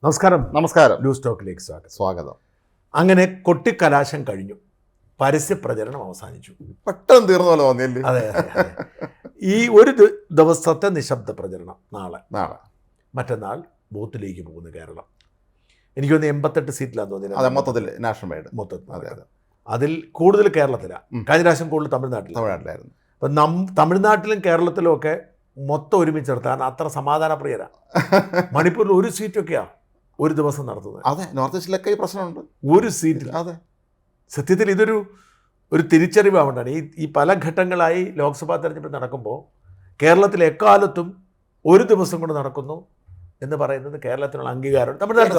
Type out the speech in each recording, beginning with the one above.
നമസ്കാരം. നമസ്കാരം. ന്യൂസ് ടോക്കിലേക്ക് സ്വാഗതം. അങ്ങനെ കൊട്ടിക്കലാശം കഴിഞ്ഞു, പരസ്യ പ്രചരണം അവസാനിച്ചു. പെട്ടെന്ന് തീർന്നല്ലോ തോന്നിയല്ലേ? അതെ. ഈ ഒരു ദിവസത്തെ നിശബ്ദ പ്രചരണം നാളെ, മറ്റന്നാൾ ബൂത്തിലേക്ക് പോകുന്നു കേരളം. എനിക്കൊന്ന് 88 സീറ്റിലാന്ന് തോന്നിയത് മൊത്തത്തിൽ നാഷണൽ വൈഡ്. മൊത്തത്തിൽ അതിൽ കൂടുതൽ കേരളത്തിലാണ്. കഴിഞ്ഞ പ്രാവശ്യം കൂടുതൽ തമിഴ്നാട്ടിലായിരുന്നു. അപ്പം തമിഴ്നാട്ടിലും കേരളത്തിലും ഒക്കെ മൊത്തം ഒരുമിച്ചെടുത്താണ്. അത്ര സമാധാനപ്രിയരാണ്. മണിപ്പൂരിൽ ഒരു സീറ്റൊക്കെയാണ് ഒരു ദിവസം നടത്തുന്നത്. അതെ, നോർത്ത് ഈസ്റ്റിലൊക്കെ ഈ പ്രശ്നമുണ്ട്. ഒരു സീറ്റിൽ. അതെ, സത്യത്തിൽ ഇതൊരു തിരിച്ചറിവാണ്. ഈ പല ഘട്ടങ്ങളായി ലോക്സഭാ തെരഞ്ഞെടുപ്പ് നടക്കുമ്പോൾ കേരളത്തിൽ എക്കാലത്തും ഒരു ദിവസം കൊണ്ട് നടക്കുന്നു എന്ന് പറയുന്നത് കേരളത്തിനുള്ള അംഗീകാരം തമിഴ്നാട്ടിൽ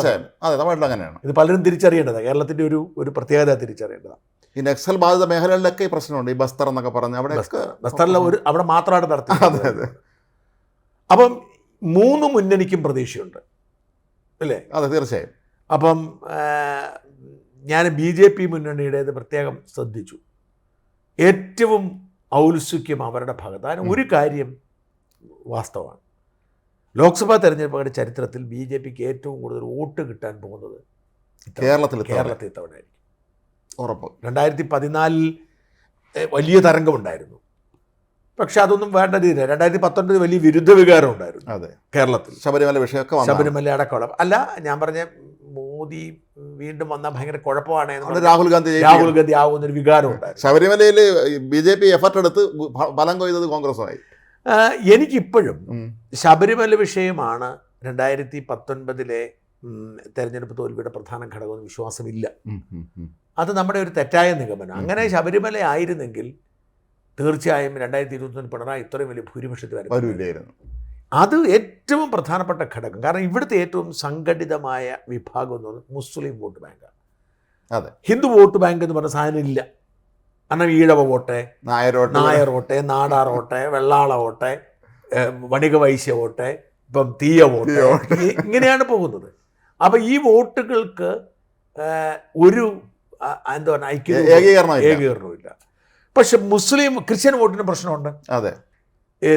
അങ്ങനെയാണ്. ഇത് പലരും തിരിച്ചറിയേണ്ടതാണ്. കേരളത്തിൻ്റെ ഒരു പ്രത്യേകത തിരിച്ചറിയേണ്ടതാണ്. ഈ നക്സൽ ബാധിത മേഖലകളിലൊക്കെ ഈ പ്രശ്നമുണ്ട്. ഈ ബസ്തർ എന്നൊക്കെ പറഞ്ഞ് ബസ്തറിലെ അവിടെ മാത്രമാണ് നടത്തിയത്. അപ്പം 3 മുന്നണിക്കും പ്രതീക്ഷയുണ്ട് അല്ലേ? അതെ, തീർച്ചയായും. അപ്പം ഞാൻ BJP മുന്നണിയുടേത് പ്രത്യേകം ശ്രദ്ധിച്ചു. ഏറ്റവും ഔത്സുക്യം അവരുടെ ഭാഗത്ത്. അതിന് ഒരു കാര്യം വാസ്തവമാണ്. ലോക്സഭാ തെരഞ്ഞെടുപ്പുകളുടെ ചരിത്രത്തിൽ BJPക്ക് ഏറ്റവും കൂടുതൽ വോട്ട് കിട്ടാൻ പോകുന്നത് കേരളത്തിൽ ഇത്തവണയായിരിക്കും. ഉറപ്പ്. 2014 വലിയ തരംഗമുണ്ടായിരുന്നു. പക്ഷെ അതൊന്നും വേണ്ട രീതിയിൽ 2019 വലിയ വിരുദ്ധ വികാരം ഉണ്ടായിരുന്നു. അതെ, കേരളത്തിൽ ശബരിമല വിഷയമൊക്കെ ശബരിമല അടക്കമുള്ള അല്ല, ഞാൻ പറഞ്ഞ മോദി വീണ്ടും വന്നാൽ ഭയങ്കര കുഴപ്പമാണ്. രാഹുൽ ഗാന്ധി ആകുന്നൊരു വികാരം ഉണ്ടായിരുന്നു. ശബരിമലയിൽ BJP എഫർട്ട് എടുത്ത് ഫലം കൊയ്തത് കോൺഗ്രസുമായി. എനിക്കിപ്പോഴും ശബരിമല വിഷയമാണ് 2019 തെരഞ്ഞെടുപ്പ് തോൽവിയുടെ പ്രധാന ഘടകമെന്ന് വിശ്വാസമില്ല. അത് നമ്മുടെ ഒരു തെറ്റായ നിഗമനം. അങ്ങനെ ശബരിമല ആയിരുന്നെങ്കിൽ തീർച്ചയായും 2021 പിണറായി ഇത്രയും വലിയ ഭൂരിപക്ഷത്തിൽ വരില്ലായിരുന്നു. അത് ഏറ്റവും പ്രധാനപ്പെട്ട ഘടകം. കാരണം ഇവിടുത്തെ ഏറ്റവും സംഘടിതമായ വിഭാഗം എന്ന് പറയുന്നത് മുസ്ലിം വോട്ട് ബാങ്കാണ്. അതെ, ഹിന്ദു വോട്ട് ബാങ്ക് എന്ന് പറഞ്ഞ സാധനം ഇല്ല. കാരണം Ezhava vote, Nair vote, Nadar vote, Vellala vote, Vanika Vaishya vote, ഇപ്പം തീയ വോട്ട്, ഇങ്ങനെയാണ് പോകുന്നത്. അപ്പം ഈ വോട്ടുകൾക്ക് ഒരു എന്താ പറയുക ഏകീകരണമില്ല. പക്ഷെ ക്രിസ്ത്യൻ വോട്ടിന് പ്രശ്നമുണ്ട്. അതെ,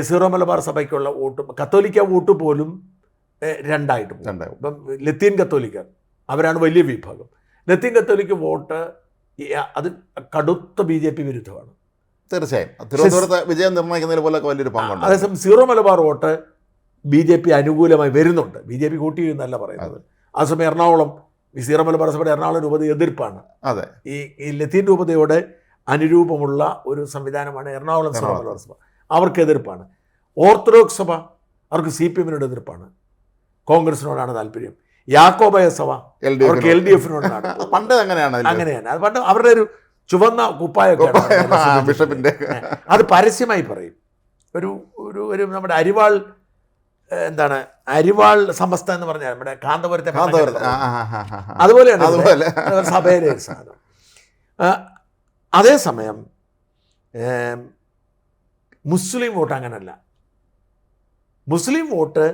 സീറോ മലബാർ സഭയ്ക്കുള്ള വോട്ടും കത്തോലിക്ക വോട്ട് പോലും രണ്ടായിട്ട് പോകും. ഇപ്പം ലത്തീൻ കത്തോലിക്കർ അവരാണ് വലിയ വിഭാഗം. ലത്തീൻ കത്തോലിക്ക വോട്ട് അത് കടുത്ത BJP വിരുദ്ധമാണ്. തീർച്ചയായും തിരുവനന്തപുരത്ത് വിജയം നിർണ്ണയിക്കുന്നതിൽ പോലെ വലിയൊരു പങ്കുണ്ട്. അതേസമയം സീറോ മലബാർ വോട്ട് BJP അനുകൂലമായി വരുന്നുണ്ട്. BJP കൂട്ടി എന്നല്ല പറയുന്നത്. അതേസമയം എറണാകുളം ഈ സീറോ മലബാർ സഭയുടെ എറണാകുളം രൂപത എതിർപ്പാണ്. അതെ, ഈ ലത്തീൻ രൂപതയോട് അനുരൂപമുള്ള ഒരു സംവിധാനമാണ് എറണാകുളം സീറോ മലബാർ സഭ. അവർക്ക് എതിർപ്പാണ്. ഓർത്തഡോക്സ് സഭ അവർക്ക് CPM-നോട് എതിർപ്പാണ്. കോൺഗ്രസിനോടാണ് താല്പര്യം. യാക്കോബായ സഭ അവർക്ക് LDF-നോടാണ്. പണ്ട് അങ്ങനെയാണ്. അത് പണ്ട് അവരുടെ ഒരു ചുവന്ന കുപ്പായൊക്കെ ബിഷപ്പിന്റെ അത് പരസ്യമായി പറയും. ഒരു നമ്മുടെ അരിവാൾ അരിവാൾ സമസ്ത എന്ന് പറഞ്ഞാൽ നമ്മുടെ കാന്തപുരത്തെ അതുപോലെയാണ് സഭയിലെ ഒരു സാധനം. അതേസമയം മുസ്ലിം വോട്ട് അങ്ങനല്ല. മുസ്ലിം വോട്ട്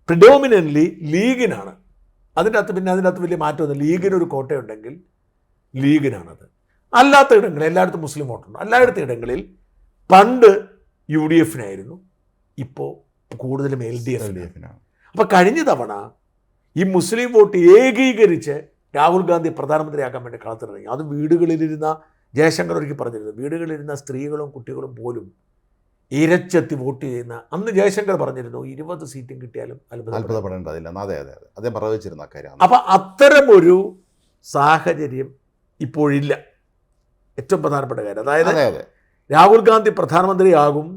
പ്രിഡോമിനൻ്റ്ലി ലീഗിനാണ്. അതിൻ്റെ അകത്ത് വലിയ മാറ്റമൊന്നും. ലീഗിനൊരു കോട്ടയുണ്ടെങ്കിൽ ലീഗിനാണത്. അല്ലാത്ത ഇടങ്ങളിൽ എല്ലായിടത്തും മുസ്ലിം വോട്ടുണ്ട്. എല്ലായിടത്തും ഇടങ്ങളിൽ പണ്ട് UDF-നായിരുന്നു, ഇപ്പോൾ കൂടുതലും LDF-നാണ്. അപ്പോൾ കഴിഞ്ഞ തവണ ഈ മുസ്ലിം വോട്ട് ഏകീകരിച്ച് രാഹുൽ ഗാന്ധി പ്രധാനമന്ത്രിയാക്കാൻ വേണ്ടി കളത്തിലിറങ്ങി. അത് വീടുകളിലിരുന്ന ജയശങ്കർ ഒരിക്കൽ പറഞ്ഞിരുന്നു, വീടുകളിലിരുന്ന സ്ത്രീകളും കുട്ടികളും പോലും ഇരച്ചെത്തി വോട്ട് ചെയ്യുന്ന. അന്ന് ജയശങ്കർ പറഞ്ഞിരുന്നു 20 സീറ്റും കിട്ടിയാലും അത്ഭുതപ്പെടേണ്ടതില്ല. അതെ അതെ അതെ, അതേ പ്രവചിച്ചിരുന്ന കാര്യം. അപ്പം അത്തരമൊരു സാഹചര്യം ഇപ്പോഴില്ല. ഏറ്റവും പ്രധാനപ്പെട്ട കാര്യം അതായത് രാഹുൽ ഗാന്ധി പ്രധാനമന്ത്രിയാകും,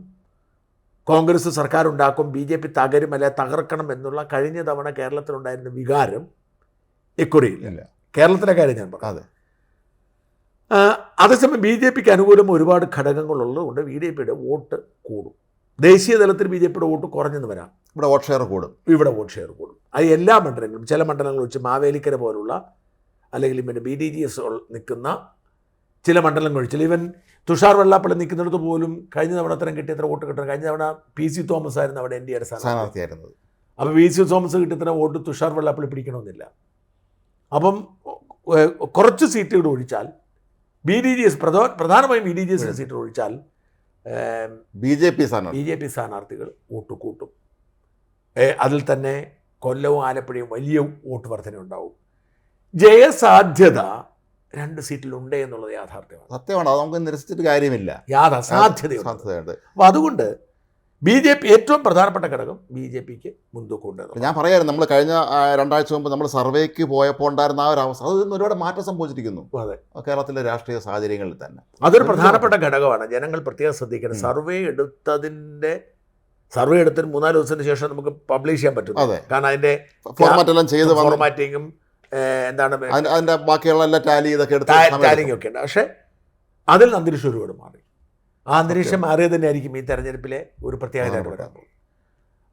കോൺഗ്രസ് സർക്കാർ ഉണ്ടാക്കും, BJP തകരും അല്ലെ തകർക്കണം എന്നുള്ള കഴിഞ്ഞ തവണ കേരളത്തിലുണ്ടായിരുന്ന വികാരം ഇക്കുറിയില്ല. കേരളത്തിലെ കാര്യം ഞാൻ പറഞ്ഞു. അതേസമയം BJPക്ക് അനുകൂലം ഒരുപാട് ഘടകങ്ങളുള്ളതുകൊണ്ട് BJPയുടെ വോട്ട് കൂടും. ദേശീയ തലത്തിൽ BJPയുടെ വോട്ട് കുറഞ്ഞെന്ന് വരാം. ഇവിടെ വോട്ട് ഷെയർ കൂടും. അത് എല്ലാ മണ്ഡലങ്ങളും. ചില മണ്ഡലങ്ങൾ വെച്ച് മാവേലിക്കര പോലുള്ള അല്ലെങ്കിൽ പിന്നെ BDGS നിൽക്കുന്ന ചില മണ്ഡലങ്ങൾ ഒഴിച്ചാൽ ഈവൻ തുഷാർ വെള്ളാപ്പള്ളി നിൽക്കുന്നിടത്ത് പോലും കഴിഞ്ഞ തവണ അത്തരം കിട്ടിയത്ര വോട്ട് കിട്ടണം. കഴിഞ്ഞ തവണ PC തോമസ് ആയിരുന്നു അവിടെ NDAയുടെ സ്ഥാനാർത്ഥിയായിരുന്നത്. അപ്പോൾ PC തോമസ് കിട്ടിയത്ര വോട്ട് തുഷാർ വെള്ളാപ്പള്ളി പിടിക്കണമെന്നില്ല. അപ്പം കുറച്ച് സീറ്റുകൾ ഒഴിച്ചാൽ BDGS പ്രധാനമായും BDGS സീറ്റുകൾ ഒഴിച്ചാൽ BJP സ്ഥാനാർത്ഥികൾ വോട്ട് കൂട്ടും. അതിൽ തന്നെ കൊല്ലവും ആലപ്പുഴയും വലിയ വോട്ട് വർധന ഉണ്ടാവും. ജയസാധ്യത 2 സീറ്റിലുണ്ട് എന്നുള്ളത് യാഥാർത്ഥ്യമാണ്. സത്യമാണ്, അത് നമുക്ക് നിരസിച്ചിട്ട് കാര്യമില്ല. സാധ്യതയുണ്ട്. അപ്പോൾ അതുകൊണ്ട് BJP ഏറ്റവും പ്രധാനപ്പെട്ട ഘടകം BJPക്ക് മുൻതൂക്കമുണ്ട്. ഞാൻ പറയായിരുന്നു, നമ്മൾ കഴിഞ്ഞ 2 ആഴ്ച മുമ്പ് നമ്മൾ സർവേക്ക് പോയപ്പോൾ ഉണ്ടായിരുന്ന ആ ഒരു അവസ്ഥ, അതിൽ നിന്ന് ഒരുപാട് മാറ്റം സംഭവിച്ചിരിക്കുന്നു. അതെ, കേരളത്തിലെ രാഷ്ട്രീയ സാഹചര്യങ്ങളിൽ തന്നെ അതൊരു പ്രധാനപ്പെട്ട ഘടകമാണ്. ജനങ്ങൾ പ്രത്യേകം ശ്രദ്ധിക്കണം. സർവേ എടുത്തതിന് 3-4 ദിവസത്തിന് ശേഷം നമുക്ക് പബ്ലിഷ് ചെയ്യാൻ പറ്റും. കാരണം അതിന്റെ ഫോർമാറ്റ് എല്ലാം ചെയ്ത് ഫോർമാറ്റിങ്ങും എന്താണ് അതിന്റെ ബാക്കിയുള്ള എല്ലാ ടാലിംഗ് ഒക്കെ ഉണ്ട്. പക്ഷെ അതിൽ നിന്ന് അന്തരീക്ഷം ഒരുപാട് മാറി. ആ അന്തരീക്ഷം മാറിയത് തന്നെയായിരിക്കും ഈ തെരഞ്ഞെടുപ്പിലെ ഒരു പ്രത്യേകതയായിട്ട് വരാൻ പോകുന്നത്.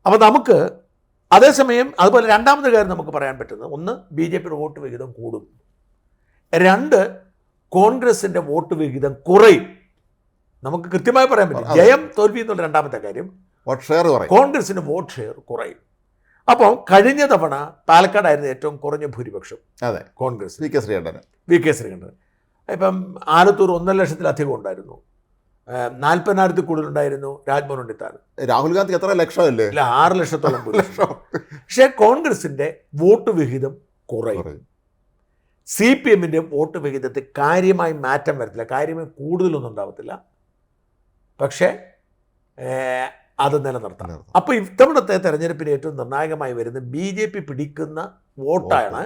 അപ്പോൾ നമുക്ക് അതേസമയം അതുപോലെ രണ്ടാമത്തെ കാര്യം നമുക്ക് പറയാൻ പറ്റുന്നത്, ഒന്ന് BJPയുടെ വോട്ട് വിഹിതം കൂടും, 2 കോൺഗ്രസിന്റെ വോട്ട് വിഹിതം കുറയും. നമുക്ക് കൃത്യമായി പറയാൻ പറ്റും. ജയം തോൽവി എന്നുള്ള രണ്ടാമത്തെ കാര്യം. കോൺഗ്രസിന്റെ വോട്ട് ഷെയർ കുറയും. അപ്പോൾ കഴിഞ്ഞ തവണ പാലക്കാടായിരുന്നു ഏറ്റവും കുറഞ്ഞ ഭൂരിപക്ഷം. അതെ, കോൺഗ്രസ് വി കെ ശ്രീകണ്ഠൻ. ഇപ്പം ആലത്തൂർ 1.5 ലക്ഷത്തിലധികം ഉണ്ടായിരുന്നു. 40,000 കൂടുതലുണ്ടായിരുന്നു രാജ്മോഹൻ ഉണ്ണിത്താൻ. രാഹുൽ ഗാന്ധി എത്ര ലക്ഷമല്ലേ? 6 ലക്ഷത്തോളം ഭൂരിപക്ഷം. പക്ഷേ കോൺഗ്രസിന്റെ വോട്ട് വിഹിതം കുറയും. CPMന്റെ വോട്ട് വിഹിതത്തിൽ കാര്യമായി മാറ്റം വരത്തില്ല, കാര്യമായി കൂടുതലൊന്നും ഉണ്ടാവത്തില്ല. പക്ഷേ അത് നിലനിർത്താം. അപ്പോൾ ഇത്തവണത്തെ തെരഞ്ഞെടുപ്പിന് ഏറ്റവും നിർണായകമായി വരുന്ന BJP പിടിക്കുന്ന വോട്ടാണ്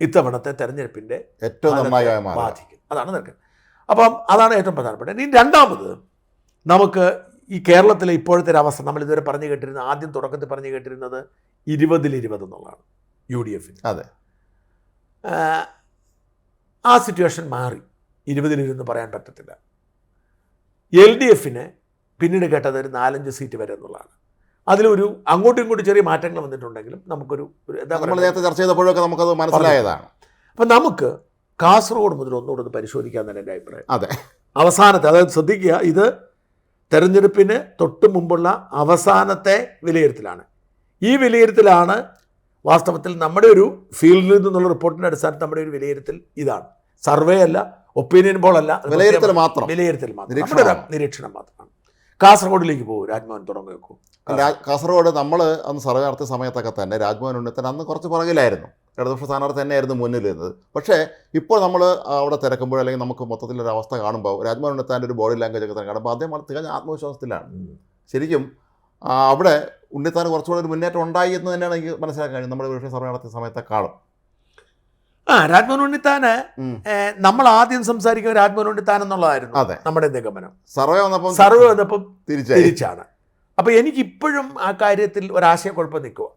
ഇത്തവണത്തെ തെരഞ്ഞെടുപ്പിൻ്റെ ഏറ്റവും നിർണായകമായി ബാധിക്കും. അതാണ് നിൽക്കുന്നത്. അപ്പം അതാണ് ഏറ്റവും പ്രധാനപ്പെട്ടത്. ഇനി രണ്ടാമത് നമുക്ക് ഈ കേരളത്തിലെ ഇപ്പോഴത്തെ ഒരു അവസ്ഥ നമ്മൾ ഇതുവരെ പറഞ്ഞു കേട്ടിരുന്നത്, ആദ്യം തുടക്കത്തിൽ പറഞ്ഞു കേട്ടിരുന്നത് 20-20 എന്നുള്ളതാണ് UDF. അതെ, ആ സിറ്റുവേഷൻ മാറി. 20-20 പറയാൻ പറ്റത്തില്ല. LDFന് പിന്നീട് കേട്ടത് ഒരു 4-5 സീറ്റ് വരെ എന്നുള്ളതാണ്. അതിലൊരു അങ്ങോട്ടും ഇങ്ങോട്ടും ചെറിയ മാറ്റങ്ങൾ വന്നിട്ടുണ്ടെങ്കിലും നമുക്കൊരു നമ്മൾ നേരത്തെ ചർച്ച ചെയ്തപ്പോഴൊക്കെ നമുക്കത് മനസ്സിലായതാണ്. അപ്പം നമുക്ക് കാസർഗോഡ് മുതൽ ഒന്നുകൂടെ പരിശോധിക്കാമെന്നാണ് എൻ്റെ അഭിപ്രായം. അതെ, അവസാനത്തെ, അതായത് ശ്രദ്ധിക്കുക, ഇത് തെരഞ്ഞെടുപ്പിന് തൊട്ട് മുമ്പുള്ള അവസാനത്തെ വിലയിരുത്തലാണ്. ഈ വിലയിരുത്തലാണ് വാസ്തവത്തിൽ നമ്മുടെ ഒരു ഫീൽഡിൽ നിന്നുള്ള റിപ്പോർട്ടിൻ്റെ അടിസ്ഥാനത്തിൽ നമ്മുടെ ഒരു വിലയിരുത്തൽ ഇതാണ്. സർവേ അല്ല, ഒപ്പീനിയൻ പോൾ അല്ല, വിലയിരുത്തൽ മാത്രം, നിരീക്ഷണം മാത്രമാണ്. കാസർഗോഡിലേക്ക് പോകും. രാജ്മോഹൻ തുടങ്ങി വെക്കും. കാസർഗോഡ് നമ്മൾ അന്ന് സർവേ നടത്തിയ സമയത്തൊക്കെ തന്നെ രാജ്മോഹൻ ഉണ്ണിത്താൻ അന്ന് കുറച്ച് പുറകിലായിരുന്നു, ഇടതുപക്ഷ സ്ഥാനാർത്ഥി തന്നെയായിരുന്നു മുന്നിലിരുന്നത്. പക്ഷേ ഇപ്പോൾ നമ്മൾ അവിടെ തിരക്കുമ്പോൾ അല്ലെങ്കിൽ നമുക്ക് മൊത്തത്തിലൊരു അവസ്ഥ കാണുമ്പോൾ രാജ്മോഹൻ ഉണ്ണിത്താൻ്റെ ഒരു ബോഡി ലാംഗ്വേജ് ഒക്കെ തന്നെ കാണുമ്പോൾ അദ്ദേഹം തികഞ്ഞ ആത്മവിശ്വാസത്തിലാണ്. ശരിക്കും അവിടെ ഉണ്ണിത്താൻ കുറച്ചുകൂടെ ഒരു മുന്നേറ്റം ഉണ്ടായി എന്ന് തന്നെയാണ് എനിക്ക് മനസ്സിലാക്കാൻ കഴിയും നമ്മുടെ വിഷയ സർവേ നടത്തിയ സമയത്തെക്കാളും. രാജ്മോഹൻ ഉണ്ണിത്താന് നമ്മൾ ആദ്യം സംസാരിക്കുന്ന രാജ്മോഹൻ ഉണ്ണിത്താൻ എന്നുള്ളതായിരുന്നു നമ്മുടെ നിഗമനം. സർവേ വന്നപ്പം തിരിച്ചാണ്. അപ്പൊ എനിക്കിപ്പോഴും ആ കാര്യത്തിൽ ഒരാശയക്കുഴപ്പം നിൽക്കുക.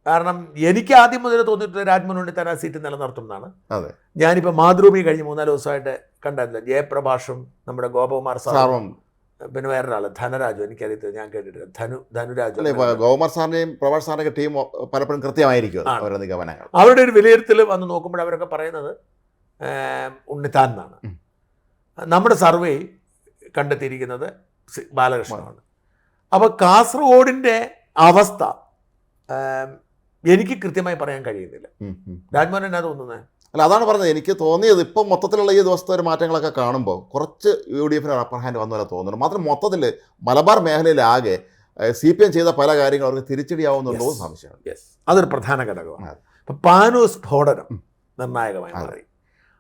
കാരണം എനിക്ക് ആദ്യം മുതൽ തോന്നിയിട്ടുള്ള രാജ്മോഹൻ ഉണ്ണിത്താൻ ആ സീറ്റ് നിലനിർത്തും എന്നാണ്. ഞാനിപ്പോൾ മാതൃഭൂമി കഴിഞ്ഞ് 3-4 ദിവസമായിട്ട് കണ്ടായിരുന്നു. ജയപ്രഭാഷും നമ്മുടെ ഗോപകുമാർ സാറും പിന്നെ വേറൊരാൾ ധനരാജു, എനിക്കറിയത്തില്ല, ഞാൻ കേട്ടിട്ടില്ല, ധനുരാജു. ഗോകുമാർ സാറിന്റെയും പ്രഭാഷ് സാറിന്റെ ടീം പലപ്പോഴും കൃത്യമായിരിക്കും അവരുടെ നിഗമനങ്ങൾ. അവരുടെ ഒരു വിലയിരുത്തൽ വന്ന് നോക്കുമ്പോൾ അവരൊക്കെ പറയുന്നത് ഉണ്ണിത്താൻ എന്നാണ്. നമ്മുടെ സർവേ കണ്ടെത്തിയിരിക്കുന്നത് ബാലകൃഷ്ണനാണ്. അപ്പോൾ കാസർഗോഡിൻ്റെ അവസ്ഥ എനിക്ക് കൃത്യമായി പറയാൻ കഴിയുന്നില്ല. രാജ്മോഹൻ എന്നാ തോന്നുന്നത്? അല്ല, അതാണ് പറഞ്ഞത്. എനിക്ക് തോന്നിയത് ഇപ്പം മൊത്തത്തിലുള്ള ഈ ദിവസത്തെ ഒരു മാറ്റങ്ങളൊക്കെ കാണുമ്പോൾ കുറച്ച് UDF അപ്പർ ഹാൻഡ് വന്ന പോലെ തോന്നുന്നു. മാത്രം മൊത്തത്തിൽ മലബാർ മേഖലയിലാകെ CPM ചെയ്ത പല കാര്യങ്ങളും അവർക്ക് തിരിച്ചടിയാവുന്നുണ്ടോ എന്ന് സംശയമാണ്. അതൊരു പ്രധാന ഘടകമാണ്. ഇപ്പം പാനൂർ സ്ഫോടനം നിർണായകമായി മാറി.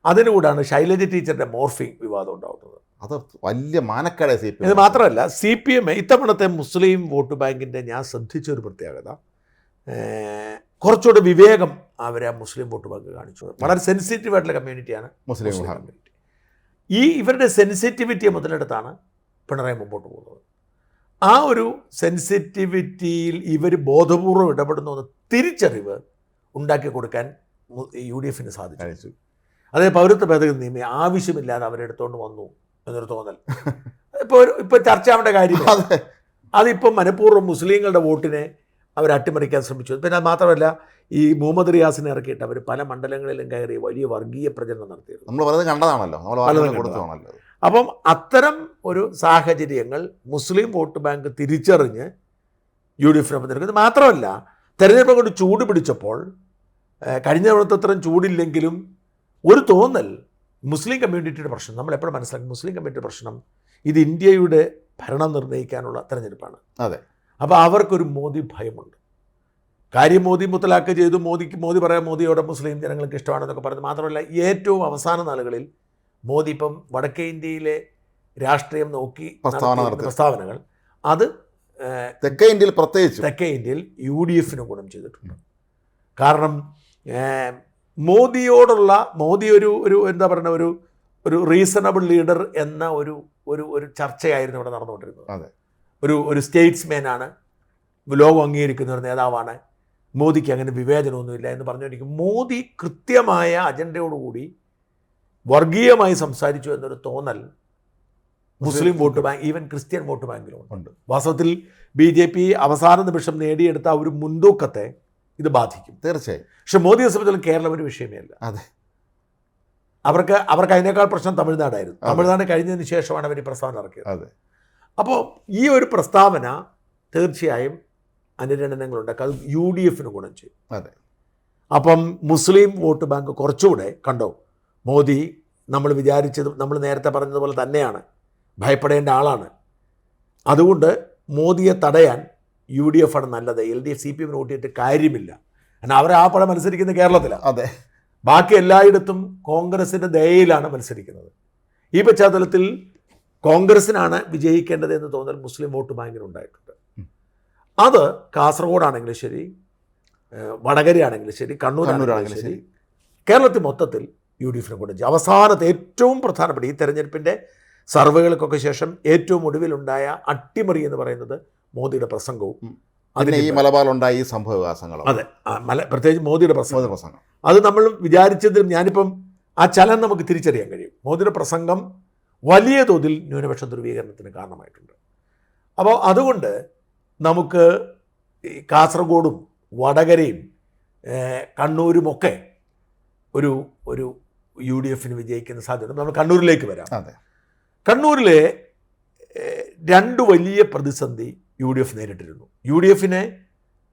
അതിനുകൂടാണ് ശൈലജ ടീച്ചറിൻ്റെ മോർഫിംഗ് വിവാദം ഉണ്ടാകുന്നത്. അത് വലിയ മാനക്കേട CPM. ഇത് മാത്രമല്ല, CPM ഇത്തവണത്തെ മുസ്ലിം വോട്ട് ബാങ്കിൻ്റെ ഞാൻ ശ്രദ്ധിച്ചൊരു പ്രത്യേകത, കുറച്ചുകൂടെ വിവേകം അവരെ മുസ്ലിം വോട്ട് ബാങ്ക് കാണിച്ചു. വളരെ സെൻസിറ്റീവ് ആയിട്ടുള്ള കമ്മ്യൂണിറ്റിയാണ് മുസ്ലിം കമ്മ്യൂണിറ്റി. ഈ ഇവരുടെ സെൻസിറ്റിവിറ്റിയെ മുതലെടുത്താണ് പിണറായി മുമ്പോട്ട് പോകുന്നത്. ആ ഒരു സെൻസിറ്റിവിറ്റിയിൽ ഇവർ ബോധപൂർവ്വം ഇടപെടുന്നു എന്ന തിരിച്ചറിവ് ഉണ്ടാക്കി കൊടുക്കാൻ UDFന് സാധിച്ചു. അതേ പൗരത്വ ഭേദഗതി നിയമം ആവശ്യമില്ലാതെ അവരെടുത്തുകൊണ്ട് വന്നു എന്നൊരു തോന്നൽ ഇപ്പോൾ ചർച്ചയാവേണ്ട കാര്യമില്ല. അതിപ്പം മനഃപൂർവ്വം മുസ്ലിങ്ങളുടെ വോട്ടിനെ അവർ അട്ടിമറിക്കാൻ ശ്രമിച്ചു. പിന്നെ അത് മാത്രമല്ല, ഈ മുഹമ്മദ് റിയാസിനെ ഇറക്കിയിട്ട് അവർ പല മണ്ഡലങ്ങളിലും കയറി വലിയ വർഗീയ പ്രചരണം നടത്തിയിരുന്നു. നമ്മൾ പലതും കണ്ടതാണല്ലോ. അപ്പം അത്തരം ഒരു സാഹചര്യങ്ങൾ മുസ്ലിം വോട്ട് ബാങ്ക് തിരിച്ചറിഞ്ഞ് UDFനൊപ്പം നിൽക്കുന്നത്. മാത്രമല്ല, തെരഞ്ഞെടുപ്പ് കൊണ്ട് ചൂട് പിടിച്ചപ്പോൾ കഴിഞ്ഞ തവണത്തെ അത്രയും ചൂടില്ലെങ്കിലും ഒരു തോന്നൽ മുസ്ലിം കമ്മ്യൂണിറ്റിയുടെ പ്രശ്നം നമ്മൾ എപ്പോഴും മനസ്സിലാക്കും. മുസ്ലിം കമ്മ്യൂണിറ്റിയുടെ പ്രശ്നം ഇത് ഇന്ത്യയുടെ ഭരണം നിർണ്ണയിക്കാനുള്ള തെരഞ്ഞെടുപ്പാണ്. അതെ. അപ്പോൾ അവർക്കൊരു മോദി ഭയമുണ്ട്. കാര്യം മോദി മുത്തലാഖ് ചെയ്തു, മോദി പറയാം മോദിയോടെ മുസ്ലിം ജനങ്ങൾക്ക് ഇഷ്ടമാണെന്നൊക്കെ പറയുന്നത് മാത്രമല്ല, ഏറ്റവും അവസാന നാളുകളിൽ മോദി ഇപ്പം വടക്കേ ഇന്ത്യയിലെ രാഷ്ട്രീയം നോക്കി പ്രസ്താവനകൾ അത് തെക്കേ ഇന്ത്യയിൽ പ്രത്യേകിച്ച് തെക്കേ ഇന്ത്യയിൽ UDF ഗുണം ചെയ്തിട്ടുണ്ട്. കാരണം മോദിയോടുള്ള മോദി ഒരു എന്താ പറയുക ഒരു റീസണബിൾ ലീഡർ എന്ന ഒരു ചർച്ചയായിരുന്നു ഇവിടെ നടന്നുകൊണ്ടിരുന്നത്. ഒരു സ്റ്റേറ്റ്സ്മാനാണ്, ലോകം അംഗീകരിക്കുന്ന ഒരു നേതാവാണ്, മോദിക്ക് അങ്ങനെ വിവേചനമൊന്നുമില്ല എന്ന് പറഞ്ഞുകൊണ്ടിരിക്കും. മോദി കൃത്യമായ അജണ്ടയോടുകൂടി വർഗീയമായി സംസാരിച്ചു എന്നൊരു തോന്നൽ Muslim vote bank, even Christian vote ബാങ്കിലും ഉണ്ട്. വാസ്തവത്തിൽ BJP അവസാന നിമിഷം നേടിയെടുത്ത ഒരു മുൻതൂക്കത്തെ ഇത് ബാധിക്കും തീർച്ചയായും. പക്ഷെ മോദിയെ സംബന്ധിച്ചിടത്തോളം കേരളം ഒരു വിഷയമേ അല്ല. അതെ, അവർക്ക് അതിനേക്കാൾ പ്രശ്നം തമിഴ്നാടായിരുന്നു. തമിഴ്നാട് കഴിഞ്ഞതിന് ശേഷമാണ് അവർ ഈ പ്രസ്താവന ഇറക്കിയത്. അതെ. അപ്പോൾ ഈ ഒരു പ്രസ്താവന തീർച്ചയായും അനുരണനങ്ങളുണ്ടാക്കുക, അത് UDF ഗുണം ചെയ്യും. അതെ. അപ്പം മുസ്ലിം വോട്ട് ബാങ്ക് കുറച്ചുകൂടെ കണ്ടോ, മോദി നമ്മൾ വിചാരിച്ചത്, നമ്മൾ നേരത്തെ പറഞ്ഞതുപോലെ തന്നെയാണ്, ഭയപ്പെടേണ്ട ആളാണ്. അതുകൊണ്ട് മോദിയെ തടയാൻ UDF ആണ് നല്ലത്, LDF CPM വോട്ട് ചെയ്തിട്ട് കാര്യമില്ല. കാരണം അവർ ആ പടം മത്സരിക്കുന്ന കേരളത്തിലാണ്. അതെ. ബാക്കി എല്ലായിടത്തും കോൺഗ്രസിൻ്റെ ദയയിലാണ് മത്സരിക്കുന്നത്. ഈ പശ്ചാത്തലത്തിൽ കോൺഗ്രസിനാണ് വിജയിക്കേണ്ടത് എന്ന് തോന്നൽ മുസ്ലിം വോട്ട് ബാങ്കിനുണ്ടായിട്ടുണ്ട്. അത് കാസർഗോഡാണെങ്കിലും ശരി, വടകരയാണെങ്കിലും ശരി, കണ്ണൂരാണെങ്കിലും ശരി, കേരളത്തിൽ മൊത്തത്തിൽ UDF ഗുണം ചെയ്യും. അവസാനത്തെ ഏറ്റവും പ്രധാനപ്പെട്ട ഈ തെരഞ്ഞെടുപ്പിൻ്റെ സർവേകൾക്കൊക്കെ ശേഷം ഏറ്റവും ഒടുവിലുണ്ടായ അട്ടിമറി എന്ന് പറയുന്നത് മോദിയുടെ പ്രസംഗവും അതിന് ഈ മലബാറിലുണ്ടായ ഈ സംഭവവികാസങ്ങളും. അതെ, പ്രത്യേകിച്ച് മോദിയുടെ പ്രസംഗം അത് നമ്മൾ വിചാരിച്ചതിലും ഞാനിപ്പം ആ ചലനം നമുക്ക് തിരിച്ചറിയാൻ കഴിയും. മോദിയുടെ പ്രസംഗം വലിയ തോതിൽ ന്യൂനപക്ഷ ധ്രുവീകരണത്തിന് കാരണമായിട്ടുണ്ട്. അപ്പോൾ അതുകൊണ്ട് നമുക്ക് കാസർഗോഡും വടകരയും കണ്ണൂരുമൊക്കെ ഒരു UDF വിജയിക്കുന്ന സാധ്യത. നമ്മൾ കണ്ണൂരിലേക്ക് വരാം. അതെ. കണ്ണൂരിലെ രണ്ട് വലിയ പ്രതിസന്ധി UDF നേരിട്ടിരുന്നു. UDF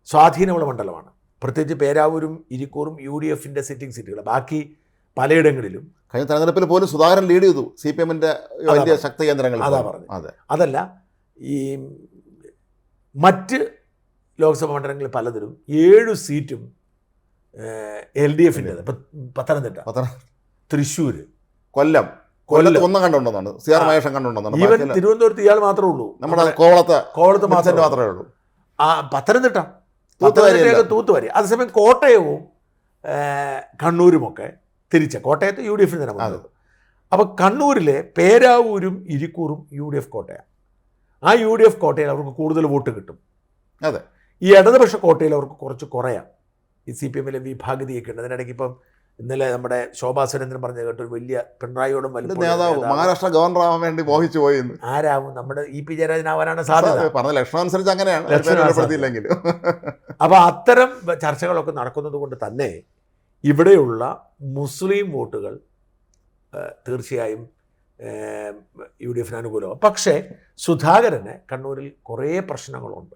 സ്വാധീനമുള്ള മണ്ഡലമാണ്, പ്രത്യേകിച്ച് പേരാവൂരും ഇരിക്കൂറും UDF സിറ്റിംഗ് സീറ്റുകൾ. ബാക്കി പലയിടങ്ങളിലും കഴിഞ്ഞ തെരഞ്ഞെടുപ്പിൽ പോലും സുധാകരൻ ലീഡ് ചെയ്തു CPM വലിയ ശക്തി കേന്ദ്രങ്ങൾ. അതാ പറഞ്ഞു. അതല്ല, ഈ മറ്റ് ലോക്സഭാ മണ്ഡലങ്ങളിൽ പലതിലും 7 സീറ്റും LDF. പത്തനംതിട്ട, തൃശ്ശൂർ, കൊല്ലം ഒന്നും കണ്ടുണ്ടെന്നാണ് CR മഹേഷൻ കണ്ടുണ്ടെന്നാണ്. ഈവൻ തിരുവനന്തപുരത്ത് ഇയാൾ മാത്രമേ ഉള്ളൂ, നമ്മുടെ കോവളത്ത് മാത്രമേ ഉള്ളൂ. പത്തനംതിട്ട തൂത്തുവാരി. അതേസമയം കോട്ടയവും കണ്ണൂരുമൊക്കെ കോട്ടയത്ത് UDF തന്നെ വന്നത്. അപ്പോൾ കണ്ണൂരിലെ പേരാവൂരും ഇരിക്കൂറും UDF കോട്ടയാണ്. ആ UDF കോട്ടയിൽ അവർക്ക് കൂടുതൽ വോട്ട് കിട്ടും. അതെ. ഈ ഇടതുപക്ഷ കോട്ടയിൽ അവർക്ക് കുറച്ച് കുറയാം. ഈ CPM വിഭാഗീയതയൊക്കെ ഉണ്ട്. അതിനിടയ്ക്ക് ഇപ്പം ഇന്നലെ നമ്മുടെ ശോഭാ സുരേന്ദ്രൻ പറഞ്ഞ കേട്ട ഒരു വലിയ പിണറായിയോടും വലിയ നേതാവ് മഹാരാഷ്ട്ര ഗവർണർ ആവാൻ വേണ്ടി മോഹിച്ചു പോയി. ആരാവും? നമ്മുടെ EP ജയരാജനാവാനാണ് സാധ്യത. പറഞ്ഞ ലക്ഷണം അനുസരിച്ച് അങ്ങനെയാണ്. അപ്പോൾ അത്തരം ചർച്ചകളൊക്കെ നടക്കുന്നത് കൊണ്ട് തന്നെ ഇവിടെയുള്ള മുസ്ലിം വോട്ടുകൾ തീർച്ചയായും UDF അനുകൂലമാണ്. പക്ഷേ സുധാകരന് കണ്ണൂരിൽ കുറേ പ്രശ്നങ്ങളുണ്ട്.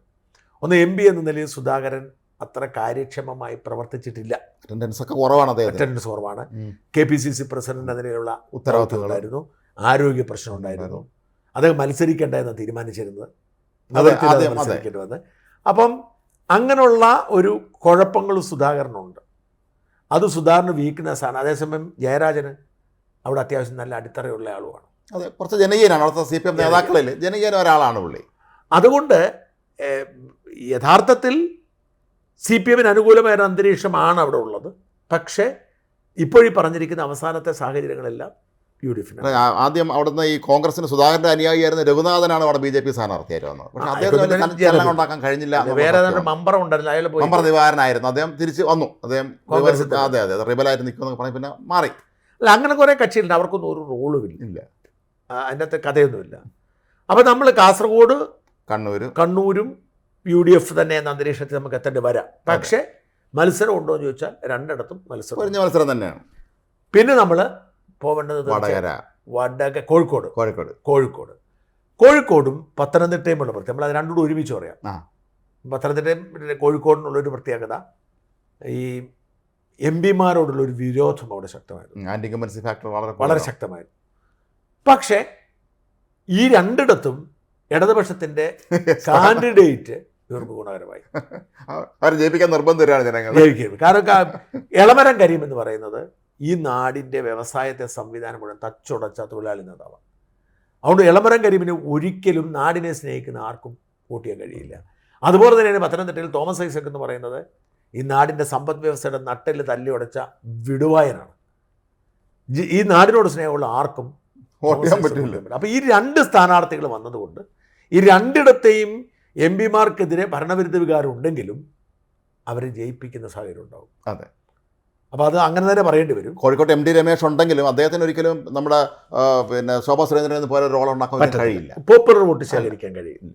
ഒന്ന്, MP എന്ന നിലയിൽ സുധാകരൻ അത്ര കാര്യക്ഷമമായി പ്രവർത്തിച്ചിട്ടില്ല. അറ്റൻഡൻസ് ഒക്കെ കുറവാണ്. അറ്റൻഡൻസ് കുറവാണ്. KPCC പ്രസിഡന്റ് അതിനുള്ള ഉത്തരവാദിത്തങ്ങളായിരുന്നു. ആരോഗ്യ പ്രശ്നം ഉണ്ടായിരുന്നു. അദ്ദേഹം മത്സരിക്കേണ്ട എന്ന് തീരുമാനിച്ചിരുന്നത്, മത്സരിക്കേണ്ടി വന്നത്. അപ്പം അങ്ങനെയുള്ള ഒരു കുഴപ്പങ്ങൾ സുധാകരനുണ്ട്. അത് സുധാകരന് വീക്ക്നെസ്സാണ്. അതേസമയം ജയരാജന് അവിടെ അത്യാവശ്യം നല്ല അടിത്തറയുള്ള ആളുമാണ്. അതെ, കുറച്ച് ജനകീയനാണ്. അവിടുത്തെ CPM നേതാക്കളിൽ ജനകീയൻ ഒരാളാണ് പുള്ളി. അതുകൊണ്ട് യഥാർത്ഥത്തിൽ CPM അനുകൂലമായ ഒരു അന്തരീക്ഷമാണ് അവിടെ ഉള്ളത്. പക്ഷേ ഇപ്പോഴീ പറഞ്ഞിരിക്കുന്ന അവസാനത്തെ സാഹചര്യങ്ങളെല്ലാം UDF. ആദ്യം അവിടുന്ന് ഈ കോൺഗ്രസിന് സുധാകരൻ്റെ അനുയായിയായിരുന്ന രഘുനാഥനാണ് അവിടെ BJP സ്ഥാനാർത്ഥിയായിട്ട് വന്നത്. പക്ഷേ അദ്ദേഹത്തിന് ഉണ്ടാക്കാൻ കഴിഞ്ഞില്ല. വേറെ മമ്പറം ഉണ്ടായിരുന്നു, അയാൾ മമ്പറ ദിവാകരനായിരുന്നു. അദ്ദേഹം തിരിച്ച് വന്നു. അദ്ദേഹം അതെ റിബലായിട്ട് നിൽക്കുമെന്നൊക്കെ പറഞ്ഞ് പിന്നെ മാറി. അല്ല, അങ്ങനെ കുറേ കക്ഷികളുണ്ട്, അവർക്കൊന്നും ഒരു റോളും ഇല്ല, അതിൻ്റെ അകത്ത് കഥയൊന്നുമില്ല. അപ്പോൾ നമ്മൾ കാസർഗോഡ് കണ്ണൂരും UDF തന്നെ എന്ന അന്തരീക്ഷത്തിൽ നമുക്ക് എത്തേണ്ടി വരാം. പക്ഷേ മത്സരം ഉണ്ടോ എന്ന് ചോദിച്ചാൽ രണ്ടിടത്തും മത്സരം തന്നെയാണ്. പിന്നെ നമ്മൾ പോവേണ്ടത് കോഴിക്കോടും പത്തനംതിട്ടയുമുള്ള പ്രത്യേകത. നമ്മൾ അത് രണ്ടുകൂടെ ഒരുമിച്ച് പറയാം. പത്തനംതിട്ടയും കോഴിക്കോടിനുള്ളൊരു പ്രത്യേകത, ഈ MPമാരോടുള്ളൊരു വിരോധം അവിടെ ശക്തമായിരുന്നു. ആൻറ്റി ഇൻകംബൻസി ഫാക്ടർ വളരെ ശക്തമായിരുന്നു. പക്ഷേ ഈ രണ്ടിടത്തും ഇടതുപക്ഷത്തിൻ്റെ കാൻഡിഡേറ്റ് ഇവർക്ക് ഗുണകരമായി. അവർ ജയിപ്പിക്കാൻ നിർബന്ധമാണ് ജനങ്ങൾ. കാരണം എളമരം കരീം എന്ന് പറയുന്നത് ഈ നാടിൻ്റെ വ്യവസായത്തെ സംവിധാനം മുഴുവൻ തച്ചുടച്ച തൊഴിലാളി നേതാവാണ്. അതുകൊണ്ട് എളമരം കരീമിന് ഒരിക്കലും നാടിനെ സ്നേഹിക്കുന്ന ആർക്കും വോട്ട് ചെയ്യാൻ കഴിയില്ല. അതുപോലെ തന്നെയാണ് പത്തനംതിട്ടയിൽ തോമസ് ഐസക് എന്ന് പറയുന്നത് ഈ നാടിൻ്റെ സമ്പദ് വ്യവസ്ഥയുടെ നട്ടെല്ല് തല്ലി ഉടച്ച വിടുവായനാണ്. ഈ നാടിനോട് സ്നേഹമുള്ള ആർക്കും വോട്ട് ചെയ്യാൻ പറ്റില്ല. അപ്പോൾ ഈ രണ്ട് സ്ഥാനാർത്ഥികൾ വന്നതുകൊണ്ട് ഈ രണ്ടിടത്തെയും എം പിമാർക്കെതിരെ ഭരണവിരുദ്ധ വികാരം ഉണ്ടെങ്കിലും അവരെ ജയിപ്പിക്കുന്ന സാഹചര്യം ഉണ്ടാവും. അതെ. അപ്പോൾ അത് അങ്ങനെ തന്നെ പറയേണ്ടി വരും. കോഴിക്കോട്ട് എം ടി രമേശ് ഉണ്ടെങ്കിലും അദ്ദേഹത്തിന് ഒരിക്കലും നമ്മുടെ പിന്നെ ശോഭാ സുരേന്ദ്രൻ പോലെ റോൾ ഉണ്ടാക്കാൻ കഴിയില്ല. പോപ്പുലർ വോട്ട് ശേഖരിക്കാൻ കഴിയില്ല.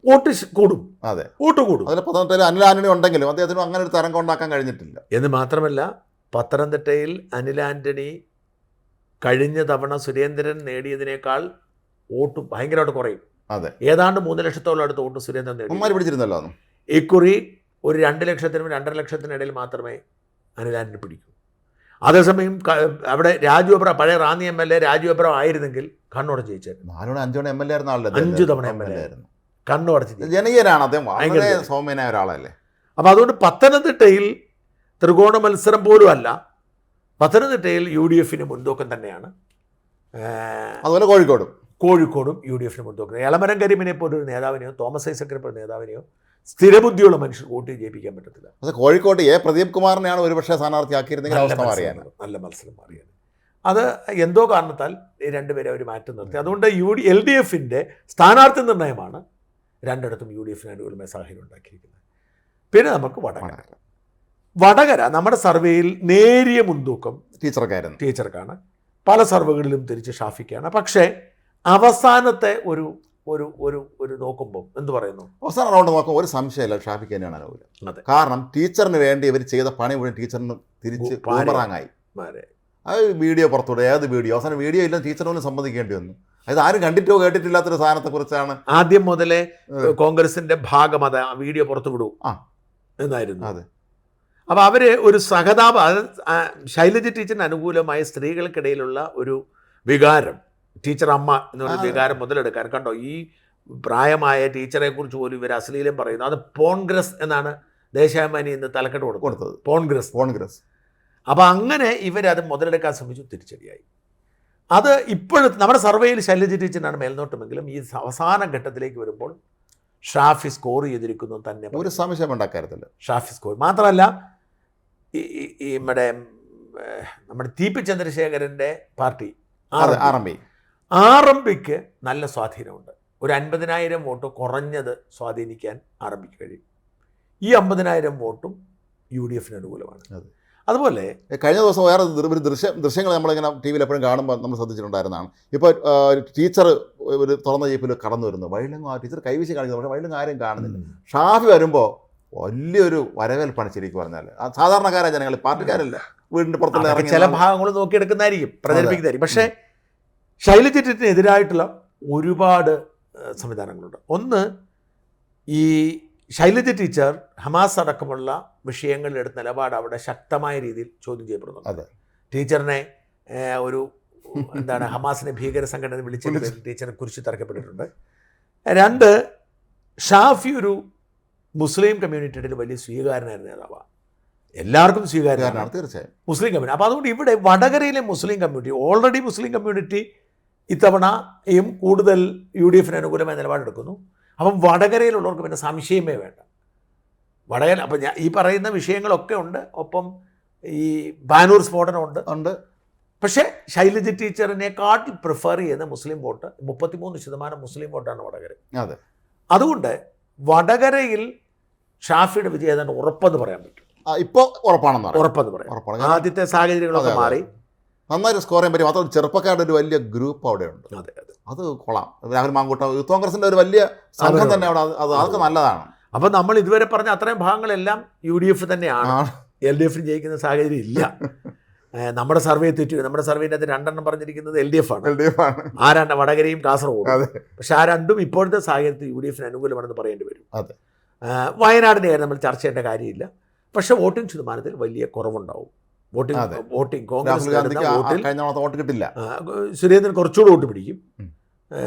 വോട്ട് കൂടും. അതെ, വോട്ട് കൂടും. അതിൽ പത്തനംതിട്ടയിൽ അനിൽ ആന്റണി ഉണ്ടെങ്കിലും അദ്ദേഹത്തിന് അങ്ങനെ ഒരു തരംഗം ഉണ്ടാക്കാൻ കഴിഞ്ഞിട്ടില്ല. എന്ന് മാത്രമല്ല, പത്തനംതിട്ടയിൽ അനിൽ ആന്റണി കഴിഞ്ഞ തവണ സുരേന്ദ്രൻ നേടിയതിനേക്കാൾ വോട്ട് ഭയങ്കരമായിട്ട് കുറയും. അതെ, ഏതാണ്ട് 3 ലക്ഷത്തോളം അടുത്ത് വോട്ട് സുരേന്ദ്രൻ നേടി പിടിച്ചിരുന്നല്ലോ. ഇക്കുറി ഒരു 2 ലക്ഷത്തിനും 2.5 ലക്ഷത്തിനിടയിൽ മാത്രമേ അനിൽ ആന്റണി പിടിക്കൂ. അതേസമയം അവിടെ രാജു എബ്രഹാം, പഴയ റാന്നി MLA രാജു എബ്രഹാം ആയിരുന്നെങ്കിൽ കണ്ണോടെ ജയിച്ചേക്കും. 4-5 തവണ MLA ആയിരുന്ന ആളല്ലേ, 5 തവണ MLA ആയിരുന്നു. കണ്ണുടച്ച് ജനകീയനാണ് അദ്ദേഹം, വളരെ സൗമ്യനായ ഒരാളല്ലേ. അപ്പോൾ അതുകൊണ്ട് പത്തനംതിട്ടയിൽ ത്രികോണ മത്സരം പോലും അല്ല, പത്തനംതിട്ടയിൽ UDF മുൻതൂക്കം തന്നെയാണ്. അതുപോലെ കോഴിക്കോടും UDF മുൻതൂക്കം. എളമരം കരീമിനെ പോലൊരു നേതാവിനെയോ തോമസ് ഐസക്കിനെ പോലെ നേതാവിനെയോ സ്ഥിരബുദ്ധിയുള്ള മനുഷ്യർ വോട്ട് ജയിപ്പിക്കാൻ പറ്റത്തില്ല. അത് കോഴിക്കോട്ട് പ്രദീപ് കുമാറിനെയാണ് ഒരുപക്ഷെ സ്ഥാനാർത്ഥിയാക്കിയിരുന്നെങ്കിൽ അവസ്ഥ മാറിയാണ്. നല്ല മത്സരം മാറിയാണ്. അത് എന്തോ കാരണത്താൽ ഈ രണ്ടുപേരെ അവർ മാറ്റി നിർത്തി. അതുകൊണ്ട് LDF സ്ഥാനാർത്ഥി നിർണയമാണ് രണ്ടിടത്തും UDF അനുകൂലമായ സാഹചര്യം ഉണ്ടാക്കിയിരിക്കുന്നത്. പിന്നെ നമുക്ക് വടകര നമ്മുടെ സർവേയിൽ നേരിയ മുൻതൂക്കം ടീച്ചർക്കാണ്. പല സർവേകളിലും തിരിച്ച് ഷാഫിക്കാണ്. പക്ഷേ അവസാനത്തെ ഒരു ഒരു ഒരു ഒരു നോക്കുമ്പോൾ എന്ത് പറയുന്നു, അവസാന റൗണ്ട് നോക്കുമ്പോൾ ഒരു സംശയമില്ല, ഷാഫിക്ക് തന്നെയാണ് അനുകൂലം. കാരണം ടീച്ചറിന് വേണ്ടി ഇവർ ചെയ്ത പണി മുഴുവൻ ടീച്ചറിന് തിരിച്ച് ബൂമറാങ്ങായി. അത് വീഡിയോ പുറത്തുവിടുക, ഏത് വീഡിയോ, അവസാനം വീഡിയോ ഇല്ല, ടീച്ചറിനോട് സമ്മതിക്കേണ്ടി വന്നു. അത് ആരും കണ്ടിട്ടോ കേട്ടിട്ടില്ലാത്തൊരു സാധനത്തെക്കുറിച്ചാണ് ആദ്യം മുതലേ കോൺഗ്രസിന്റെ ഭാഗം അത് വീഡിയോ പുറത്തു വിടൂ എന്നായിരുന്നു. അതെ. അപ്പോൾ അവർ ഒരു സഹതാപ, ശൈലജ ടീച്ചറിന് അനുകൂലമായ സ്ത്രീകൾക്കിടയിലുള്ള ഒരു വികാരം, ടീച്ചർ അമ്മ എന്നൊരു വികാരം മുതലെടുക്കാൻ കണ്ടോ. ഈ പ്രായമായ ടീച്ചറെ കുറിച്ച് പോലും ഇവർ അശ്ലീലം പറയുന്നു. അത് പോൺഗ്രസ് എന്നാണ് ദേശാഭിമാനി ഇന്ന് തലക്കെട്ട് കൊടുത്തത്. പോൺഗ്രസ്. അപ്പോൾ അങ്ങനെ ഇവരത് മുതലെടുക്കാൻ ശ്രമിച്ചു, തിരിച്ചടിയായി. അത് ഇപ്പോഴത്തെ നമ്മുടെ സർവേയിൽ ശൈലജ ടീച്ചറിനാണ് മേൽനോട്ടമെങ്കിലും ഈ അവസാന ഘട്ടത്തിലേക്ക് വരുമ്പോൾ ഷാഫി സ്കോർ ചെയ്തിരിക്കുന്നു തന്നെ, ഒരു സംശയം ഉണ്ടാക്കരുതല്ല. ഷാഫി സ്കോർ മാത്രമല്ല, ഈ നമ്മുടെ TP ചന്ദ്രശേഖരൻ്റെ പാർട്ടി RMPക്ക് നല്ല സ്വാധീനമുണ്ട്. ഒരു 50,000 വോട്ട് കുറഞ്ഞത് സ്വാധീനിക്കാൻ RMPക്ക് കഴിയും. ഈ 50,000 വോട്ടും UDF അനുകൂലമാണ്. അതുപോലെ കഴിഞ്ഞ ദിവസം വേറെ ദൃശ്യങ്ങൾ നമ്മളിങ്ങനെ TV എപ്പോഴും കാണുമ്പോൾ നമ്മൾ ശ്രദ്ധിച്ചിട്ടുണ്ടായിരുന്നതാണ്. ഇപ്പോൾ ടീച്ചർ ഒരു തുറന്ന ജീപ്പിൽ കടന്നു വരുന്നു, വയലിങ്ങും ആ ടീച്ചർ കൈവീശി കാണിക്കുന്നു, പക്ഷേ വയലിങ്ങും ആരും കാണുന്നില്ല. ഷാഫി വരുമ്പോൾ വലിയൊരു വരവേൽപ്പാണ് ശരിക്കും പറഞ്ഞാൽ. സാധാരണക്കാരായ ജനങ്ങൾ, പാർട്ടിക്കാരല്ല, വീടിൻ്റെ പുറത്തുള്ള ഇറങ്ങി ചില ഭാഗങ്ങൾ നോക്കിയെടുക്കുന്നതായിരിക്കും, പ്രചരിപ്പിക്കുന്നതായിരിക്കും. പക്ഷേ ശൈലജ ടീച്ചറിനെതിരായിട്ടുള്ള ഒരുപാട് സംവിധാനങ്ങളുണ്ട്. ഒന്ന്, ഈ ശൈലജ ടീച്ചർ ഹമാസ് അടക്കമുള്ള വിഷയങ്ങളിലെടുത്ത നിലപാട് അവിടെ ശക്തമായ രീതിയിൽ ചോദ്യം ചെയ്യപ്പെടുന്നുണ്ട്. ടീച്ചറിനെ ഒരു ഹമാസിനെ ഭീകര സംഘടന വിളിച്ചതിൽ ടീച്ചറിനെ കുറിച്ച് തർക്കപ്പെട്ടിട്ടുണ്ട്. 2, ഷാഫി ഒരു മുസ്ലിം കമ്മ്യൂണിറ്റിയുടെ വലിയ സ്വീകാരനായിരുന്ന നേതാവാണ്, എല്ലാവർക്കും സ്വീകാര്യനാണ് തീർച്ചയായും മുസ്ലിം കമ്മ്യൂണിറ്റി. അപ്പോൾ അതുകൊണ്ട് ഇവിടെ വടകരയിലെ Muslim community, already Muslim community ഇത്തവണയും കൂടുതൽ UDF അനുകൂലമായ നിലപാടെടുക്കുന്നു. അപ്പം വടകരയിലുള്ളവർക്ക് പിന്നെ സംശയമേ വേണ്ട. വടകര അപ്പം ഈ പറയുന്ന വിഷയങ്ങളൊക്കെ ഉണ്ട്, ഒപ്പം ഈ ബാനൂർ സ്ഫോടനമുണ്ട്. പക്ഷേ ശൈലജ ടീച്ചറിനെക്കാട്ടിൽ പ്രിഫർ ചെയ്യുന്ന മുസ്ലിം വോട്ട് 33% മുസ്ലിം വോട്ടാണ് വടകര. അതെ. അതുകൊണ്ട് വടകരയിൽ ഷാഫിയുടെ വിജയം ഏതാണ്ട് ഉറപ്പെന്ന് പറയാൻ പറ്റും. ഇപ്പോൾ ഉറപ്പാണെന്ന് പറയാം. ആദ്യത്തെ സാഹചര്യങ്ങളൊക്കെ മാറി നന്നായി സ്കോർ ചെയ്യാൻ പറ്റും. മാത്രം ചെറുപ്പക്കാരുടെ ഒരു വലിയ ഗ്രൂപ്പ് അവിടെ ഉണ്ട്. അതെ, അത് കൊള്ളാം. രാഹുൽ മാങ്കൂട്ടം, യൂത്ത് കോൺഗ്രസിൻ്റെ ഒരു വലിയ സംഘം തന്നെ അവിടെ, അതൊക്കെ നല്ലതാണ്. അപ്പം നമ്മൾ ഇതുവരെ പറഞ്ഞ അത്രയും ഭാഗങ്ങളെല്ലാം UDF തന്നെയാണ്. LDF ജയിക്കുന്ന സാഹചര്യം ഇല്ല. നമ്മുടെ സർവേ തെറ്റി. നമ്മുടെ സർവേൻ്റെ അത് 2 പറഞ്ഞിരിക്കുന്നത് LDF ആണ്. ആ വടകരയും കാസർഗോഡും. പക്ഷെ ആ രണ്ടും ഇപ്പോഴത്തെ സാഹചര്യത്തിൽ UDF അനുകൂലമാണെന്ന് പറയേണ്ടി വരും. വയനാടിൻ്റെ കാര്യം നമ്മൾ ചർച്ച ചെയ്യേണ്ട കാര്യമില്ല. പക്ഷെ വോട്ടിംഗ് ശതമാനത്തിൽ വലിയ കുറവുണ്ടാവും. വോട്ടിംഗ് കോൺഗ്രസ് വോട്ട് കിട്ടില്ല. സുരേന്ദ്രൻ കുറച്ചുകൂടെ വോട്ട് പിടിക്കും,